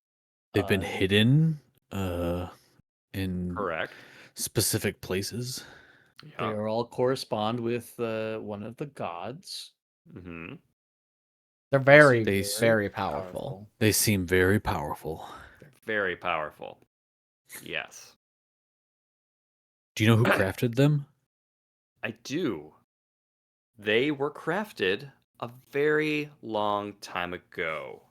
They've been hidden in Correct. specific places. they Yeah. are all correspond with one of the gods. Mm-hmm. They're very, They- very powerful. They seem very powerful. Very powerful. Yes. Do you know who crafted them? I do. They were crafted a very long time ago.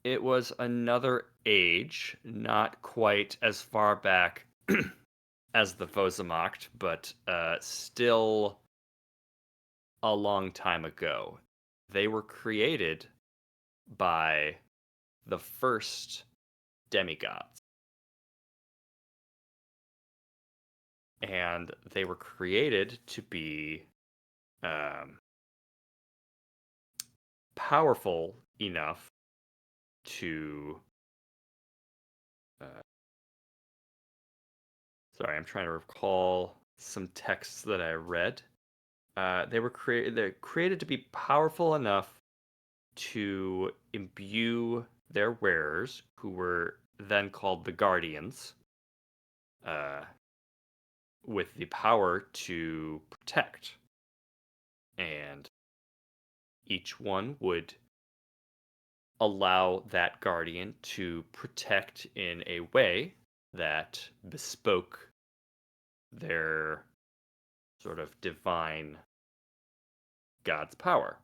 It was another age, not quite as far back as the Vosamacht, but still a long time ago. They were created by the first demigods. And they were created to be powerful enough to sorry, I'm trying to recall some texts that I read. They were created to be powerful enough to imbue their wearers, who were then called the Guardians, with the power to protect. And each one would allow that Guardian to protect in a way that bespoke their sort of divine God's power.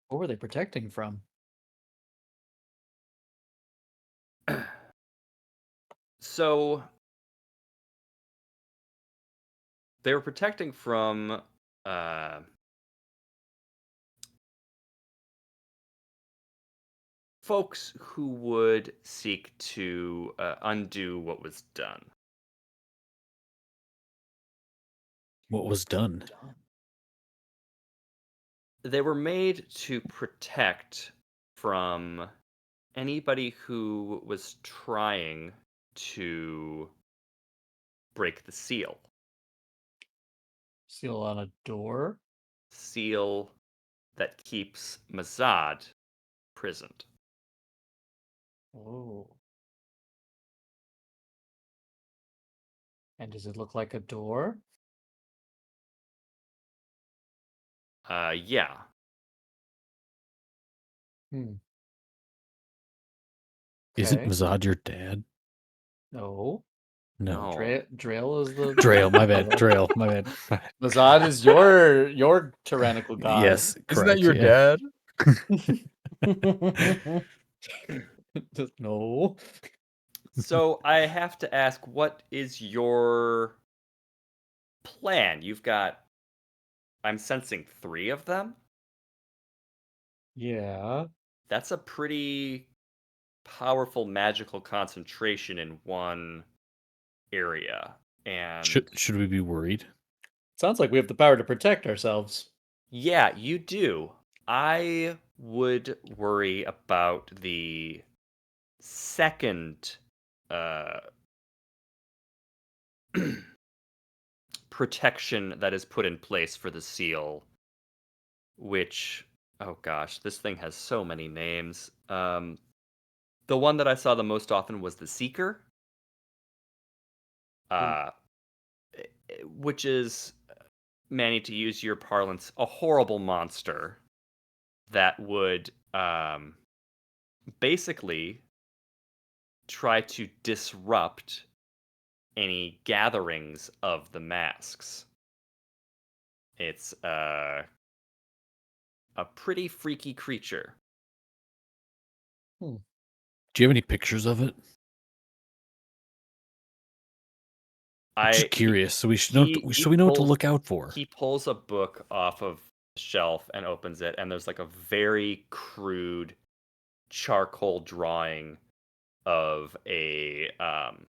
What were they protecting from? So they were protecting from folks who would seek to undo what was done. What was done? They were made to protect from anybody who was trying to break the seal. Seal on a door? Seal that keeps Mazad prisoned. Oh. And does it look like a door? Yeah. Isn't Okay. Mazad your dad? No. No. No. Drail is the Drail, my bad. Drail, my bad. Mazad is your tyrannical god. Yes, correct. Isn't that your yeah. dad? No. So I have to ask, what is your plan? You've got, I'm sensing 3 of them. Yeah. That's a pretty powerful magical concentration in one area. And Should we be worried? Sounds like we have the power to protect ourselves. yeah, you do. I would worry about the second protection that is put in place for the seal, which, oh gosh, this thing has so many names. The one that I saw the most often was the Seeker, which is, Manny, to use your parlance, a horrible monster that would basically try to disrupt any gatherings of the masks. It's a pretty freaky creature. Do you have any pictures of it? I'm just curious, so we should know. So we know what to look out for. He pulls a book off of shelf and opens it, and there's like a very crude charcoal drawing of a I'm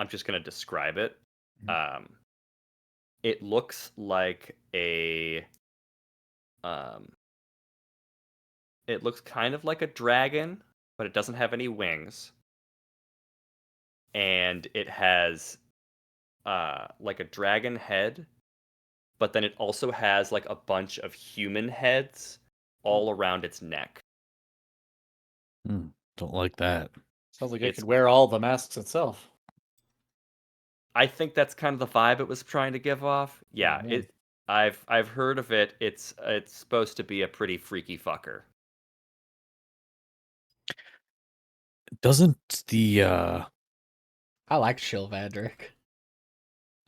just going to describe it. It looks like a it looks kind of like a dragon, but it doesn't have any wings. And it has like a dragon head, but then it also has like a bunch of human heads all around its neck. Don't like that. Sounds like it It's could wear all the masks itself. I think that's kind of the vibe it was trying to give off. Yeah, man. I've heard of it. It's supposed to be a pretty freaky fucker. Doesn't the I like Shilvadric.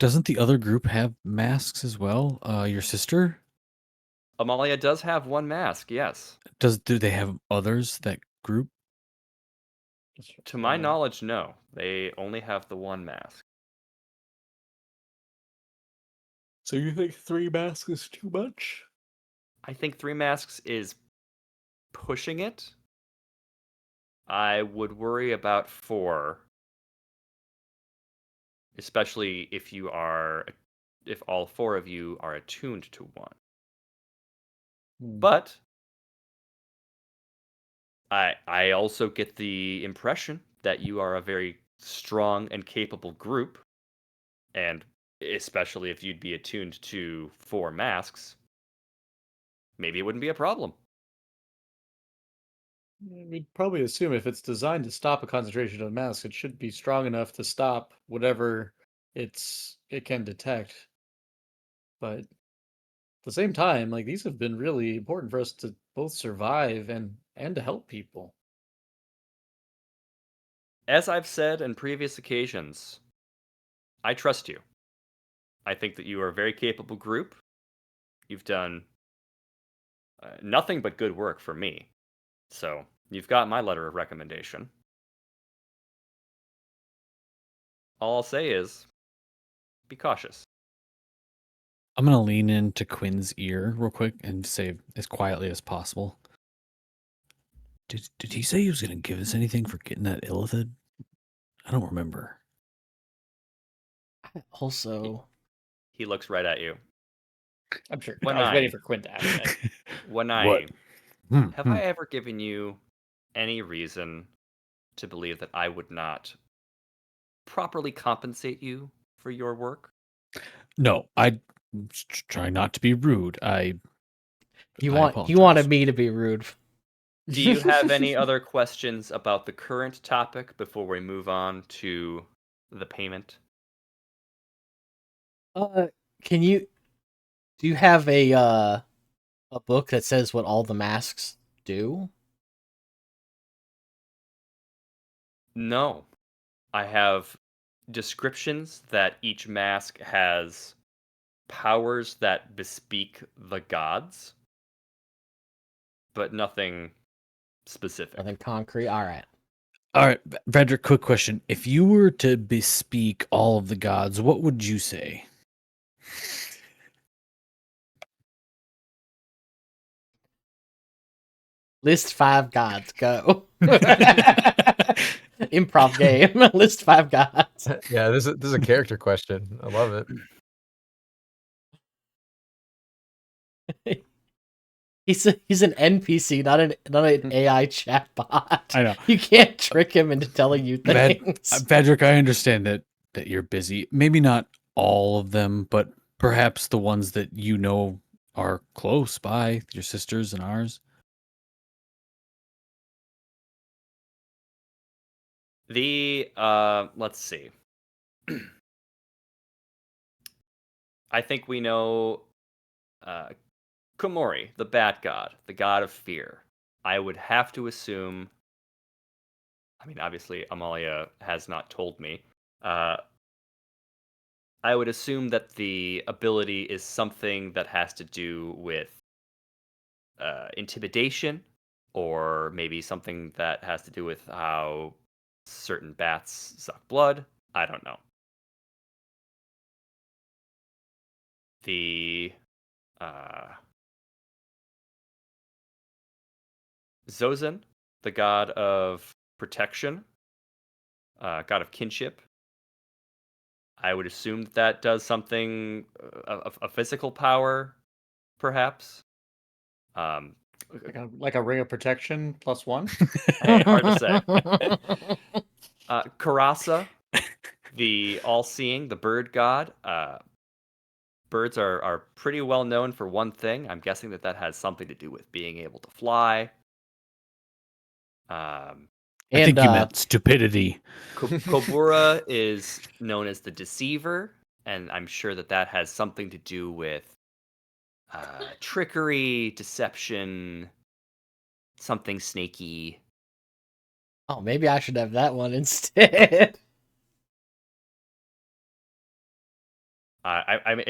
doesn't the other group have masks as well? Your sister? Amalia does have one mask, yes. Do they have others, that group? To my knowledge, no. They only have the one mask. So you think 3 masks is too much? I think 3 masks is pushing it. I would worry about 4. Especially if all 4 of you are attuned to one. But I also get the impression that you are a very strong and capable group, and especially if you'd be attuned to 4 masks, maybe it wouldn't be a problem. We'd probably assume if it's designed to stop a concentration of masks, it should be strong enough to stop whatever it can detect. But at the same time, like these have been really important for us to both survive and to help people. As I've said in previous occasions, I trust you. I think that you are a very capable group. You've done nothing but good work for me. So, you've got my letter of recommendation. All I'll say is, be cautious. I'm gonna lean into Quinn's ear real quick and say as quietly as possible. Did he say he was gonna give us anything for getting that illithid? I don't remember. Also, He looks right at you. I'm sure. When I was waiting I- for Quinn to ask that. When What? have I ever given you any reason to believe that I would not properly compensate you for your work? No, I try not to be rude. you I wanted apologize. me to be rude. Do you have any other questions about the current topic before we move on to the payment? Can you do you have a book that says what all the masks do? No. I have descriptions that each mask has powers that bespeak the gods, but nothing specific. Nothing concrete. All right. All right, Frederick, quick question. If you were to bespeak all of the gods, what would you say? List 5 gods. Go. Improv game. List 5 gods. Yeah, this is a character question. I love it. He's an NPC, not an AI chatbot. I know. You can't trick him into telling you things. Frederick, I understand that you're busy. Maybe not all of them, but perhaps the ones that you know are close by, your sisters and ours. Let's see. I think we know Komori, the bat god, the god of fear. I would have to assume. I mean, obviously, Amalia has not told me. I would assume that the ability is something that has to do with intimidation, or maybe something that has to do with how certain bats suck blood. I don't know. The Zozan, the god of protection, god of kinship. I would assume that does something, a physical power, perhaps. Um, Like a ring of protection +1. Hey, hard to say. Karasa, the all-seeing, the bird god. Birds are pretty well known for one thing. I'm guessing that has something to do with being able to fly. I think you meant stupidity. Kobura is known as the deceiver, and I'm sure that has something to do with trickery, deception, something snaky. Oh, maybe I should have that one instead. I mean,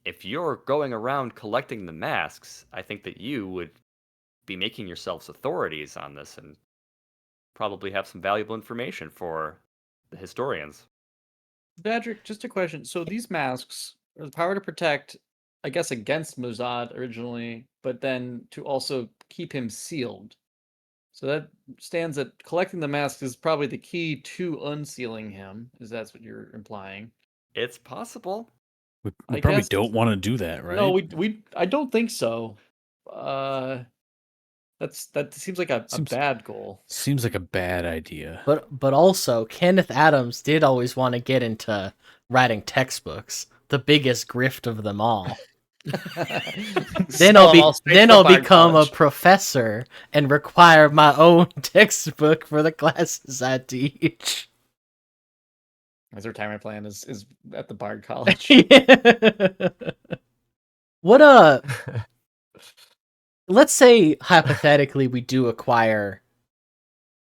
if you're going around collecting the masks, I think that you would be making yourselves authorities on this and probably have some valuable information for the historians. Badrick, just a question. So these masks are the power to protect, I guess, against Muzad originally, but then to also keep him sealed. So that stands that collecting the masks is probably the key to unsealing him. Is that's what you're implying? It's possible. We I probably guess- don't want to do that, right? No, we I don't think so. That seems like a bad goal. Seems like a bad idea. But also, Kenneth Adams did always want to get into writing textbooks, the biggest grift of them all. Then I'll become a professor and require my own textbook for the classes I teach. His retirement plan is at the Bard College. What let's say hypothetically we do acquire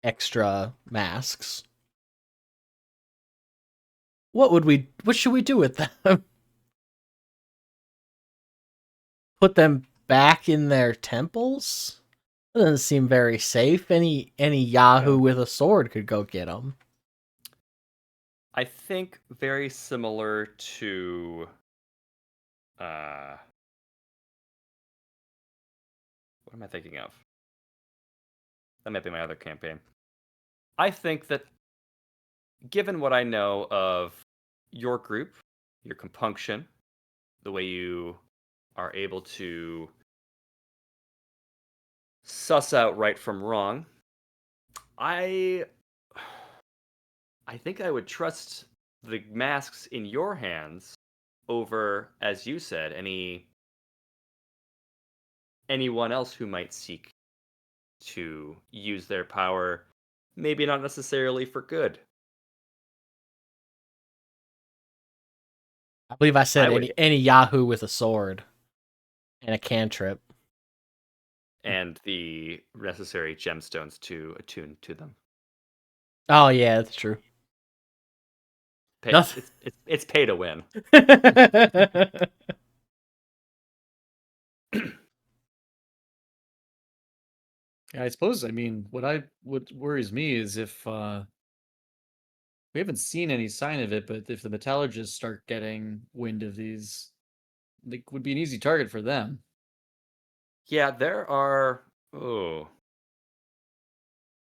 extra masks. What should we do with them? Put them back in their temples? That doesn't seem very safe. Any Yahoo with a sword could go get them. I think very similar to what am I thinking of? That might be my other campaign. I think that given what I know of your group, your compunction, the way you are able to suss out right from wrong, I think I would trust the masks in your hands over, as you said, anyone else who might seek to use their power, maybe not necessarily for good. I believe I said any Yahoo with a sword and a cantrip. And the necessary gemstones to attune to them. Oh yeah, that's true. It's pay to win. Yeah, I suppose. I mean, what worries me is if we haven't seen any sign of it, but if the metallurgists start getting wind of these, they would be an easy target for them. Yeah, there are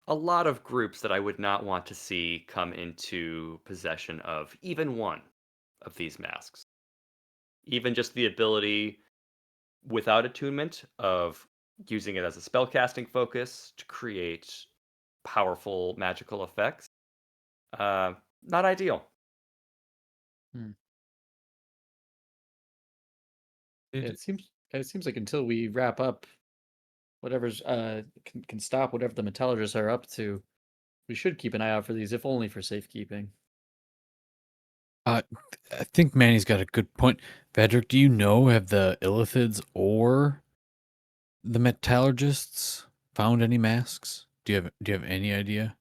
a lot of groups that I would not want to see come into possession of even one of these masks. Even just the ability, without attunement, of using it as a spellcasting focus to create powerful magical effects. Not ideal. It seems like until we wrap up whatever's can stop whatever the metallurgists are up to, we should keep an eye out for these, if only for safekeeping. I think Manny's got a good point. Vedrick, do you know, have the Illithids or the metallurgists found any masks? Do you have any idea?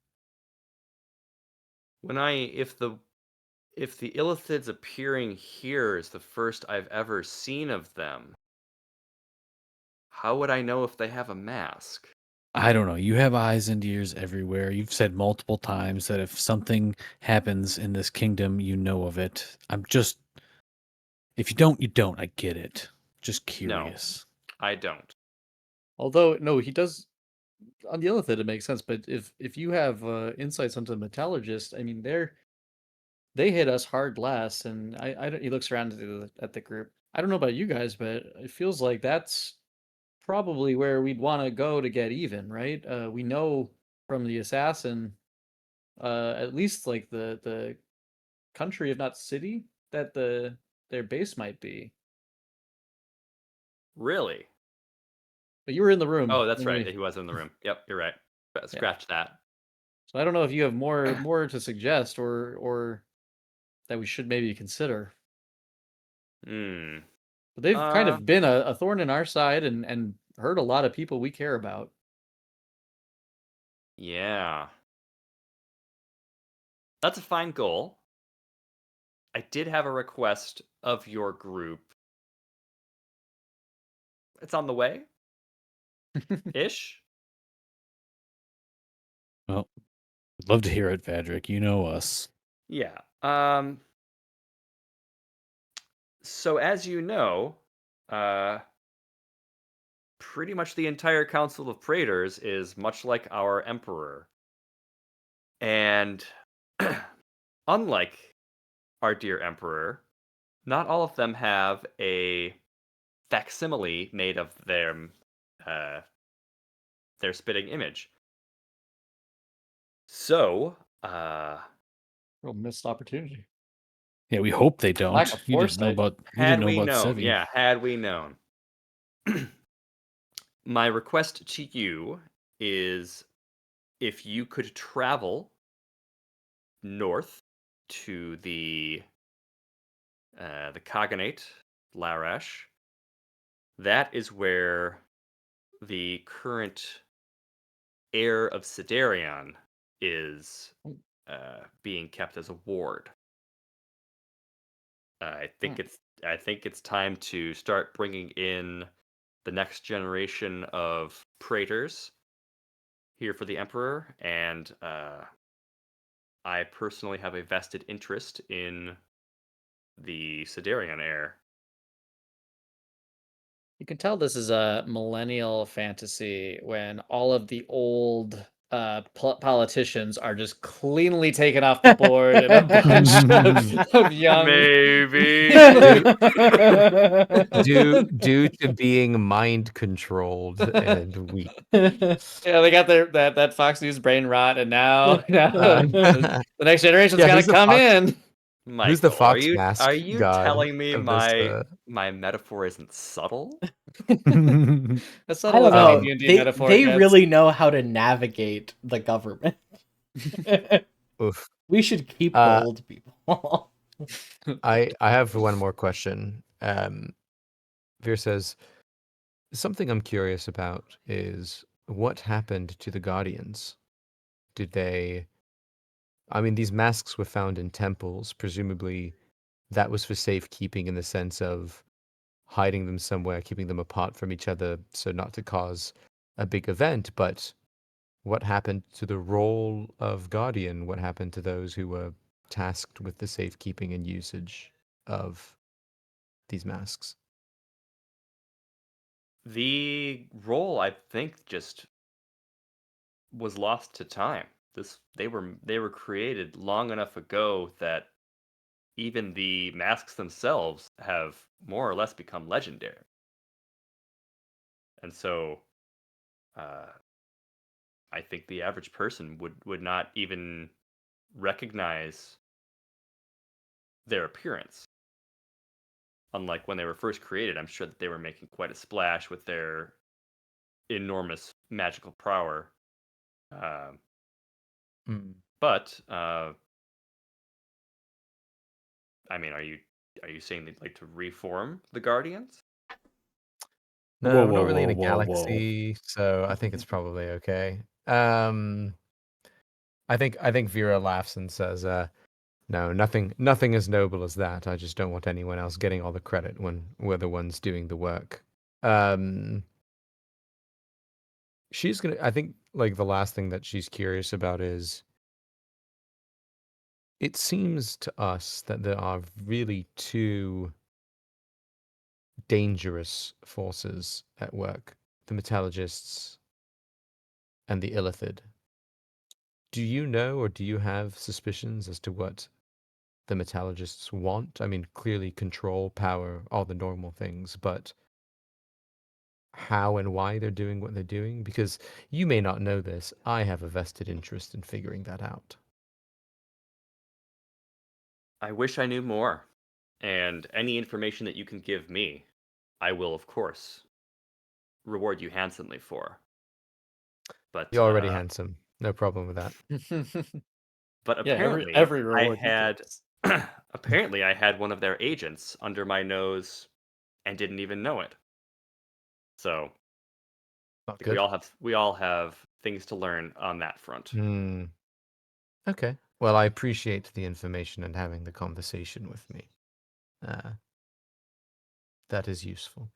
If the Illithids appearing here is the first I've ever seen of them, how would I know if they have a mask? I don't know. You have eyes and ears everywhere. You've said multiple times that if something happens in this kingdom, you know of it. If you don't, you don't. I get it. Just curious. I don't. Although no, he does. On the other hand, it makes sense. But if you have insights onto metallurgists, I mean, they hit us hard last, and I don't, he looks around at the group. I don't know about you guys, but it feels like that's probably where we'd want to go to get even, right? We know from the assassin, at least like the country, if not city, that their base might be. Really? But you were in the room. Oh, that's when right. we- He was in the room. Yep, you're right. But scratch that. So I don't know if you have more to suggest or that we should maybe consider. Hmm. But they've kind Uh, of been a thorn in our side and hurt a lot of people we care about. Yeah. That's a fine goal. I did have a request of your group. It's on the way, ish. Well, I'd love to hear it, Vadric. You know us. Yeah. So as you know, uh, pretty much the entire Council of Praetors is much like our Emperor. And unlike our dear Emperor, not all of them have a facsimile made of uh, their spitting image. So, Real missed opportunity. Yeah, we hope they don't. Lack of You didn't know foresight. about. You had didn't know we about known, Sevi. yeah, had we known. My request to you is if you could travel north to the Cognate, Larash. That is where the current heir of Siderion is being kept as a ward. I think it's time to start bringing in the next generation of praetors here for the Emperor, and I personally have a vested interest in the Siderion heir. You can tell this is a millennial fantasy when all of the old politicians are just cleanly taken off the board and a bunch of young. Maybe. due to being mind controlled and weak. Yeah, they got that Fox News brain rot, and now the next generation's Yeah, got to who's the come Fox- in. Michael, Who's the Fox mask are you god telling me of this, my metaphor isn't subtle? That's I subtle don't as any know. D&D metaphor They gets. really know how to navigate the government. Oof. We should keep the old people. I have one more question. Veer says, something I'm curious about is what happened to the Guardians? Did they... I mean, these masks were found in temples. Presumably, that was for safekeeping in the sense of hiding them somewhere, keeping them apart from each other so not to cause a big event. But what happened to the role of Guardian? What happened to those who were tasked with the safekeeping and usage of these masks? The role, I think, just was lost to time. They were created long enough ago that even the masks themselves have more or less become legendary. And so I think the average person would not even recognize their appearance. Unlike when they were first created, I'm sure that they were making quite a splash with their enormous magical prowess. But I mean, are you saying they'd like to reform the Guardians? No, Whoa, we're not whoa, really in a whoa, whoa, whoa. galaxy, so I think it's probably okay. I think Vera laughs and says, "No, nothing as noble as that. I just don't want anyone else getting all the credit when we're the ones doing the work." She's gonna. I think like the last thing that she's curious about is. It seems to us that there are really two dangerous forces at work, the metallurgists and the illithid. Do you know or do you have suspicions as to what the metallurgists want? I mean, clearly control, power, all the normal things, but how and why they're doing what they're doing? Because you may not know this. I have a vested interest in figuring that out. I wish I knew more. And any information that you can give me, I will, of course, reward you handsomely for. But You're already handsome. No problem with that. but Yeah, apparently every I reward you had get. apparently I had one of their agents under my nose and didn't even know it. So Not I think good. we all have things to learn on that front. Hmm. Okay. Well, I appreciate the information and having the conversation with me. That is useful.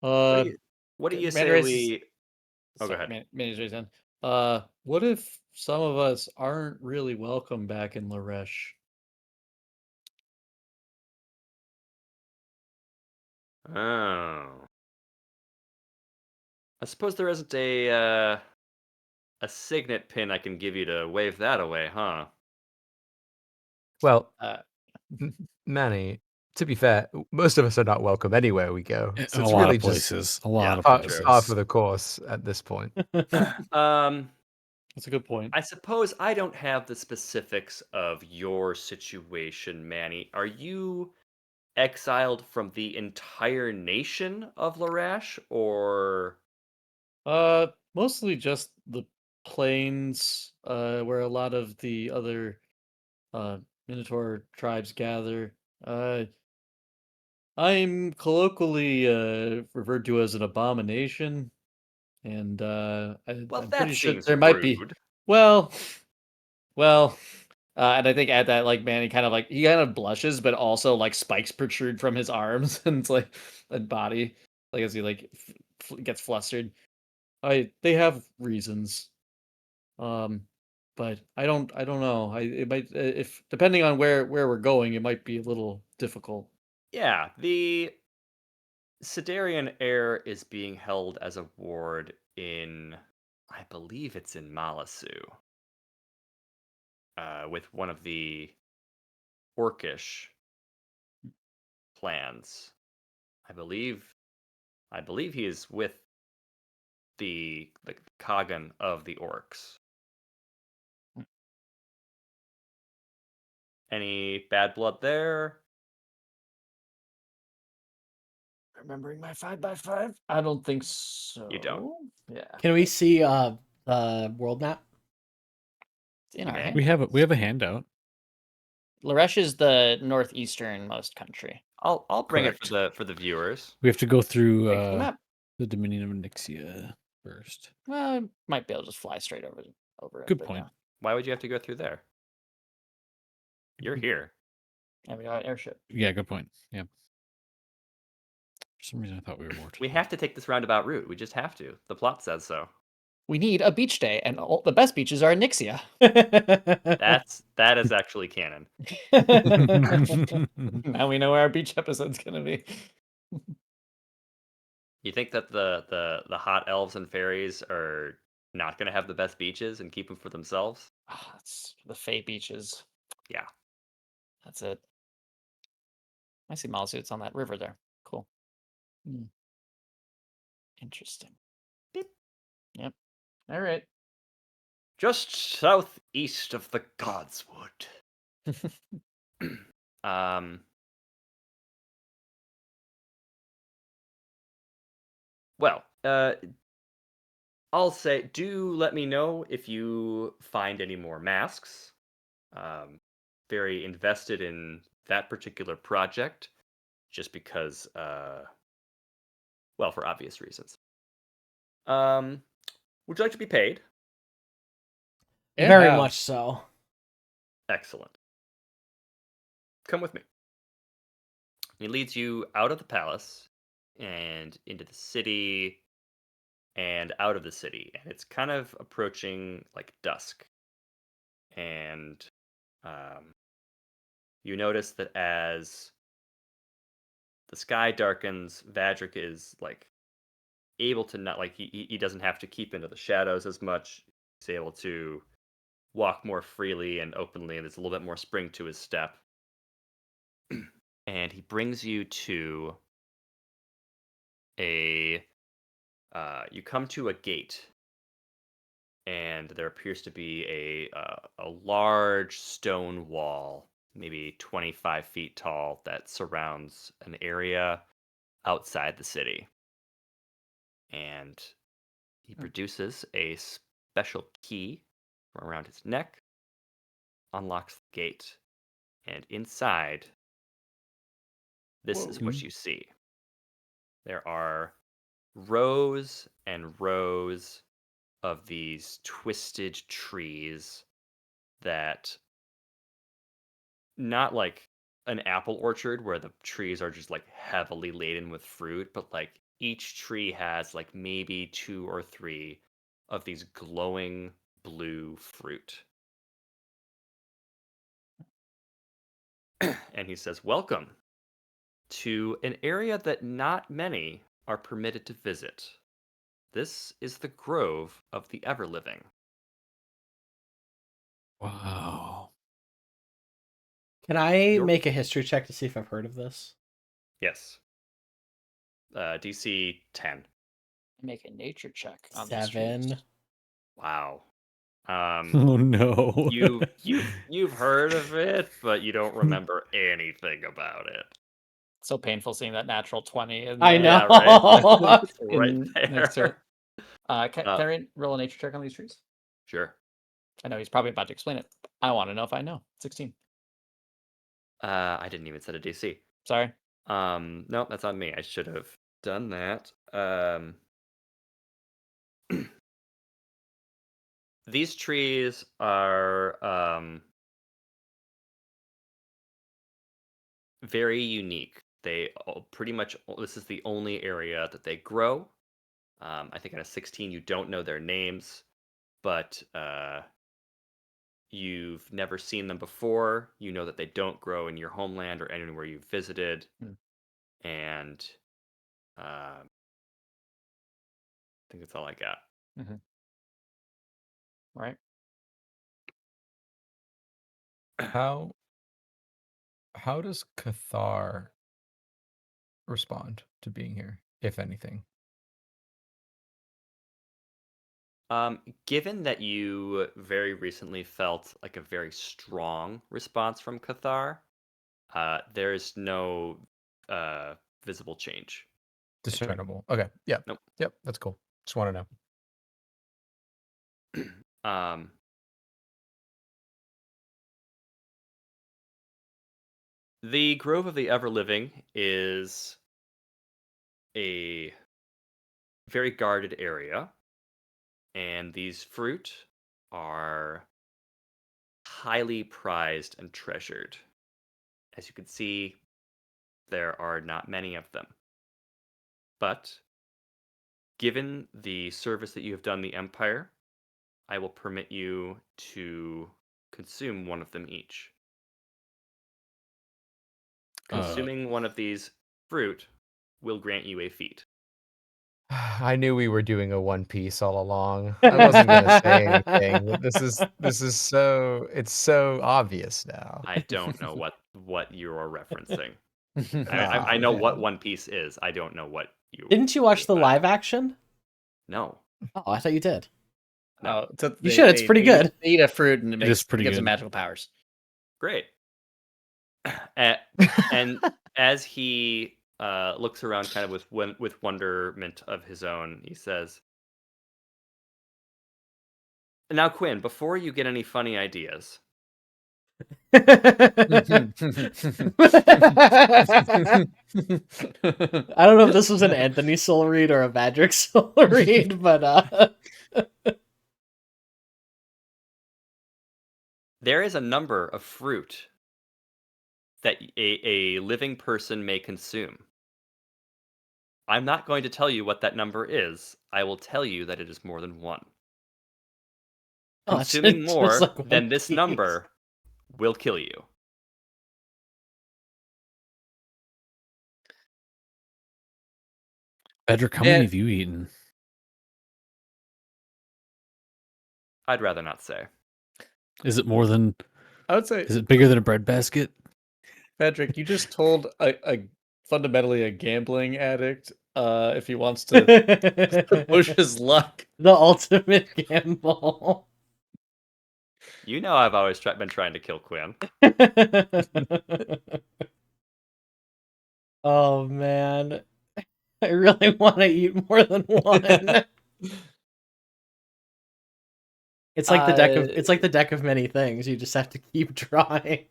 What Uh, do you, what do you say Mandrace is- we Oh, go ahead. Mandrace then. What if some of us aren't really welcome back in Laresh? Oh. I suppose there isn't a signet pin I can give you to wave that away, huh? Well, Uh, Manny, to be fair, most of us are not welcome anywhere we go. In So a it's lot really of just places. A lot of for par, sure. par places. for the course at this point. Um, That's a good point. I suppose I don't have the specifics of your situation, Manny. Are you exiled from the entire nation of Larash, or Mostly just the plains, where a lot of the other Minotaur tribes gather. I'm colloquially referred to as an abomination, and well, I'm that pretty sure seems there might be. rude. Well, well, and I think at that, like, man, he kind of blushes, but also like spikes protrude from his arms and it's like and body, like as he like gets flustered. They have reasons, um, but I don't know. It might if depending on where we're going, it might be a little difficult. Yeah, the Sidarian heir is being held as a ward in, I believe it's in Malasu, with one of the Orcish clans. I believe, I believe he is with the Kagan of the Orcs. Any bad blood there? Remembering my 5x5? I don't think so. You don't. Yeah. Can we see the world map? It's in our may. hand. We have a handout. Laresh is the northeasternmost country. I'll bring it Correct. for the viewers. We have to go through Thanks for the map. the Dominion of Nixia first. Well, I might be able to just fly straight over it. Good but point. Why would you have to go through there? You're here. Yeah, we got an airship. Yeah, good point. Yeah. For some reason, I thought we were more. We have to take this roundabout route. We just have to. The plot says so. We need a beach day, and all, the best beaches are in Nixia. That is actually canon. Now we know where our beach episode's gonna be. You think that the hot elves and fairies are not going to have the best beaches and keep them for themselves? It's the Fey beaches. Yeah. That's it. I see Malasuits on that river there. Cool. Interesting. Beep. Yep. All right. Just southeast of the Godswood. Well, I'll say, do let me know if you find any more masks. Very invested in that particular project, just because, well, for obvious reasons. Would you like to be paid? Very much so. Excellent. Come with me. He leads you out of the palace and into the city and out of the city. And it's kind of approaching like dusk. And you notice that as the sky darkens, Vadric is like able to not like he doesn't have to keep into the shadows as much. He's able to walk more freely and openly, and there's a little bit more spring to his step. And he brings you to a you come to a gate, and there appears to be a large stone wall, maybe 25 feet tall, that surrounds an area outside the city. And he produces a special key from around his neck, unlocks the gate, and inside, this is what you see. There are rows and rows of these twisted trees that, not like an apple orchard where the trees are just like heavily laden with fruit, but like each tree has like maybe 2 or 3 of these glowing blue fruit. And he says, "Welcome to an area that not many are permitted to visit. This is the Grove of the Everliving." Wow. Can I You're- make a history check to see if I've heard of this? Yes. DC 10. Make a nature check on these 7. trees. Wow. Oh no. You've heard of it, but you don't remember anything about it. So painful seeing that natural 20. In I the- know. right. It's right in- next to there. it. Can I roll a nature check on these trees? Sure. I know he's probably about to explain it. I want to know if I know. 16. I didn't even set a DC. Sorry. No, that's on me. I should have done that. These trees are very unique. They pretty much, this is the only area that they grow. I think on a 16 you don't know their names, but you've never seen them before. You know that they don't grow in your homeland or anywhere you've visited. And I think that's all I got. Right. How does Cathar respond to being here, if anything? Given that you very recently felt like a very strong response from Cathar, there's no visible change. Discernible. Okay. Yep. Nope. Yep. That's cool. Just want to know. The Grove of the Everliving is a very guarded area, and these fruit are highly prized and treasured. As you can see, there are not many of them. But given the service that you have done the Empire, I will permit you to consume one of them each. Consuming one of these fruit will grant you a feat. I knew we were doing a One Piece all along. I wasn't gonna say anything, but this is so it's so obvious now. I don't know what you are referencing. Ah, I know what man. One Piece is. I don't know what you. Didn't you watch the live action? No. Oh, I thought you did. No. So You should, it's pretty good. They eat a fruit and it is pretty gives them good. magical powers. Great. And as he looks around, kind of with wonderment of his own, he says, "Now, Quinn, before you get any funny ideas, I don't know if this was an Anthony soul read or a Vadric soul read, but there is a number of fruit that a living person may consume. I'm not going to tell you what that number is. I will tell you that it is more than one. Oh, it's Consuming just more like One than this Piece. number will kill you." Pedrick, how Yeah. many have you eaten? I'd rather not say. Is it more than? I would say, Is it bigger than a breadbasket? Patrick, you just told a fundamentally a gambling addict if he wants to push his luck. The ultimate gamble. You know I've always been trying to kill Quinn. Oh man, I really want to eat more than one. It's like the deck of many things. You just have to keep trying.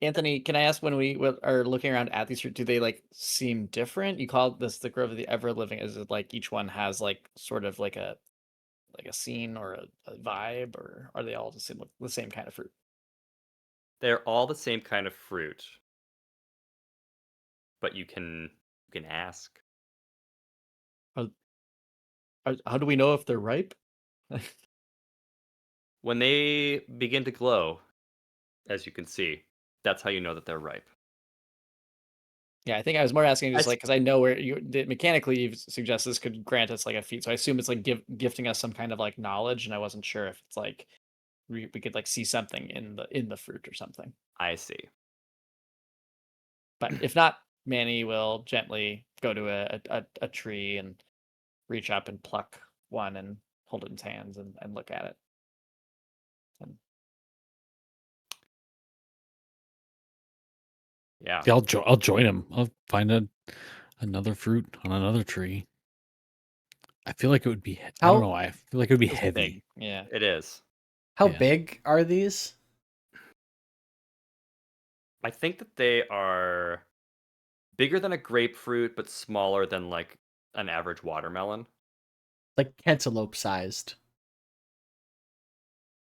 Anthony, can I ask, when we are looking around at these, do they like seem different? You call this the Grove of the Ever Living. Is it like each one has like sort of like a scene or a vibe, or are they all the same kind of fruit? They're all the same kind of fruit, but you can ask. How do we know if they're ripe? When they begin to glow, as you can see, that's how you know that they're ripe. Yeah, I think I was more asking just I s- like because I know where mechanically you suggest this could grant us like a feat, so I assume it's like gifting us some kind of like knowledge, and I wasn't sure if it's like we could like see something in the fruit or something. I see. But if not, Manny will gently go to a tree and reach up and pluck one and hold it in his hands and look at it. And Yeah. Yeah, I'll join him. I'll find another fruit on another tree. I feel like it would be. I How- don't know why. I feel like it would be it's heavy. big. Yeah. It is. How Yeah. big are these? I think that they are bigger than a grapefruit, but smaller than like an average watermelon. Like cantaloupe sized.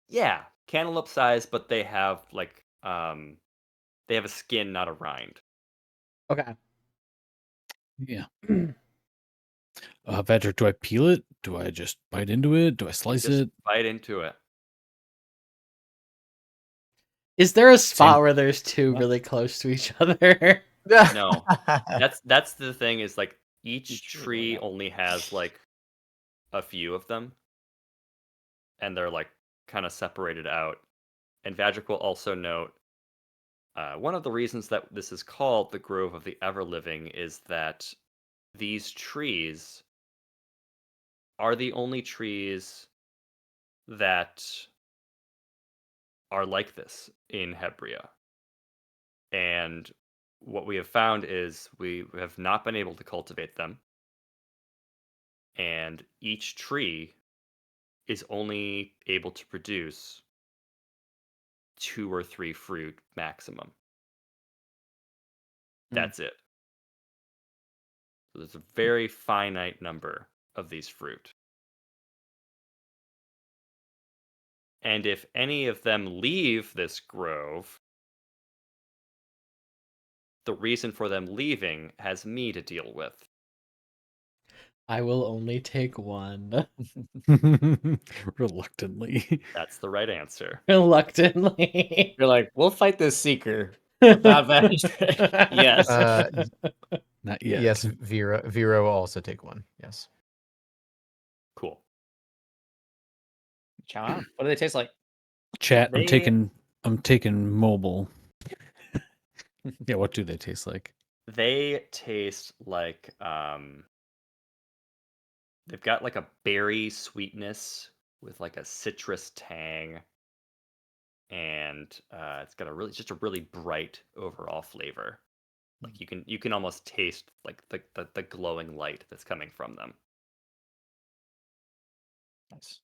Yeah, cantaloupe size, but they have like they have a skin, not a rind. Okay. Yeah. Vedrick, do I peel it? Do I just bite into it? Do I slice Just it? bite into it. Is there a spot Same. where there's two What? really close to each other? No. That's the thing, is like each Each tree, tree yeah. only has like a few of them, and they're like kind of separated out. And Vadric will also note one of the reasons that this is called the Grove of the Ever-Living is that these trees are the only trees that are like this in Hebria. And what we have found is we have not been able to cultivate them. And each tree is only able to produce 2 or 3 fruit maximum. That's it. So there's a very finite number of these fruit. And if any of them leave this grove, the reason for them leaving has me to deal with. I will only take one. Reluctantly. That's the right answer. Reluctantly. You're like, we'll fight this seeker. Without Vadric. Yes. Not yet. Yes, Vera will also take one. Yes. Cool. Chow on. What do they taste like? Chat. They- I'm taking mobile. Yeah. What do they taste like? They taste like they've got like a berry sweetness with like a citrus tang, and it's got just a really bright overall flavor. Like you can almost taste like the glowing light that's coming from them. Nice.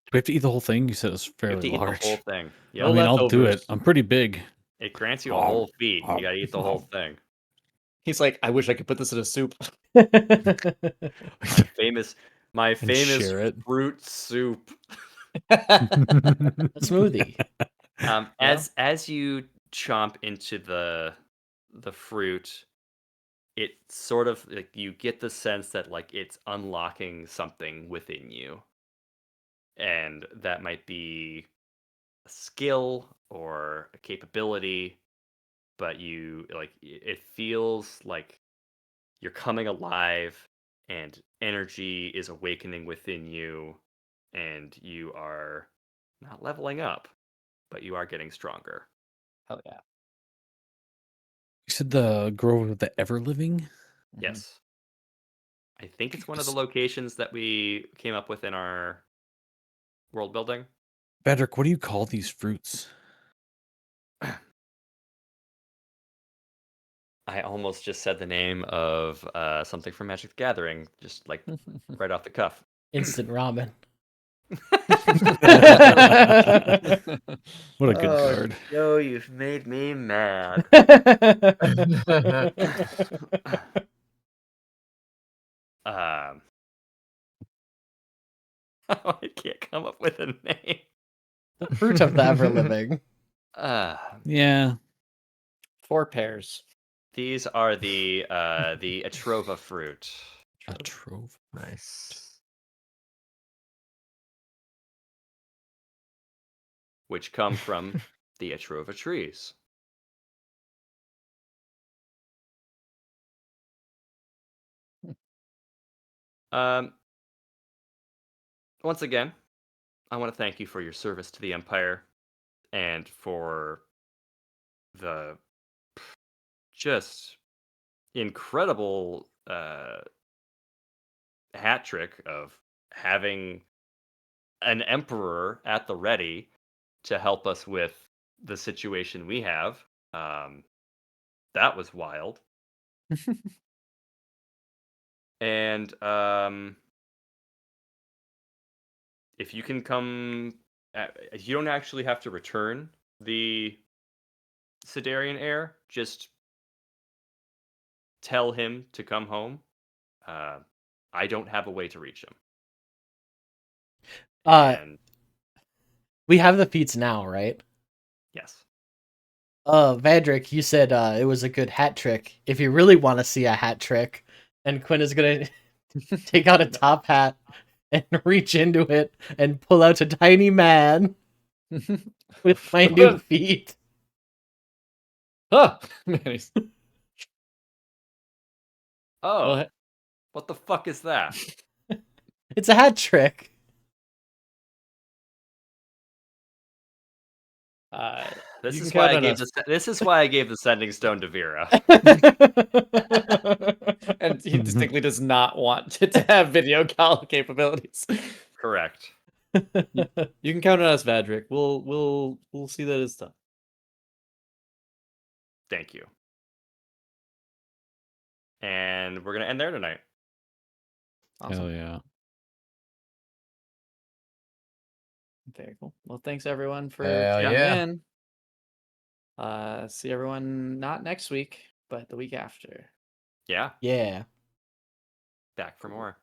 Do we have to eat the whole thing? You said it was You have fairly to eat large. the whole thing. No Yeah, I mean, I'll do it. leftovers. I'm pretty big. it grants you a whole feat. You gotta eat the whole thing. He's like, I wish I could put this in a soup. My And famous share it. fruit soup. Smoothie. As you chomp into the fruit, it sort of like you get the sense that like it's unlocking something within you, and that might be a skill or a capability, but you like it feels like you're coming alive, and energy is awakening within you, and you are not leveling up, but you are getting stronger. Hell yeah. You said the Grove of the Ever Living? Mhm. Yes. I think it's one of the Yes. locations that we came up with in our world building. Bedrick, what do you call these fruits? I almost just said the name of something from Magic the Gathering, just like right off the cuff. Instant ramen. What a good card. Joe, you've made me mad. Um, I can't come up with a name. The fruit of the ever living. Yeah. 4 pairs. These are the Atrova fruit, A trove. Nice. which come from the Atrova trees. Um, once again, I want to thank you for your service to the Empire and for the just incredible hat trick of having an emperor at the ready to help us with the situation we have. That was wild. And if you can come, you don't actually have to return the Sidarian heir. Just tell him to come home. I don't have a way to reach him. And We have the feats now, right? yes. Vadrick, you said it was a good hat trick. If you really want to see a hat trick, then Quinn is gonna take out a top hat and reach into it and pull out a tiny man with my new feet. Oh, nice. Oh, Well, what the fuck is that? It's a hat trick. This you is can why count I on gave us. this is why I gave the sending stone to Vera. And he distinctly does not want it to have video call capabilities. Correct. You can count on us, Vadrick. We'll see that it's done. Thank you. And we're gonna end there tonight. Awesome. Hell yeah. Very cool. Well, thanks everyone for Hell tuning yeah. in. See everyone not next week, but the week after. Yeah, Yeah. back for more.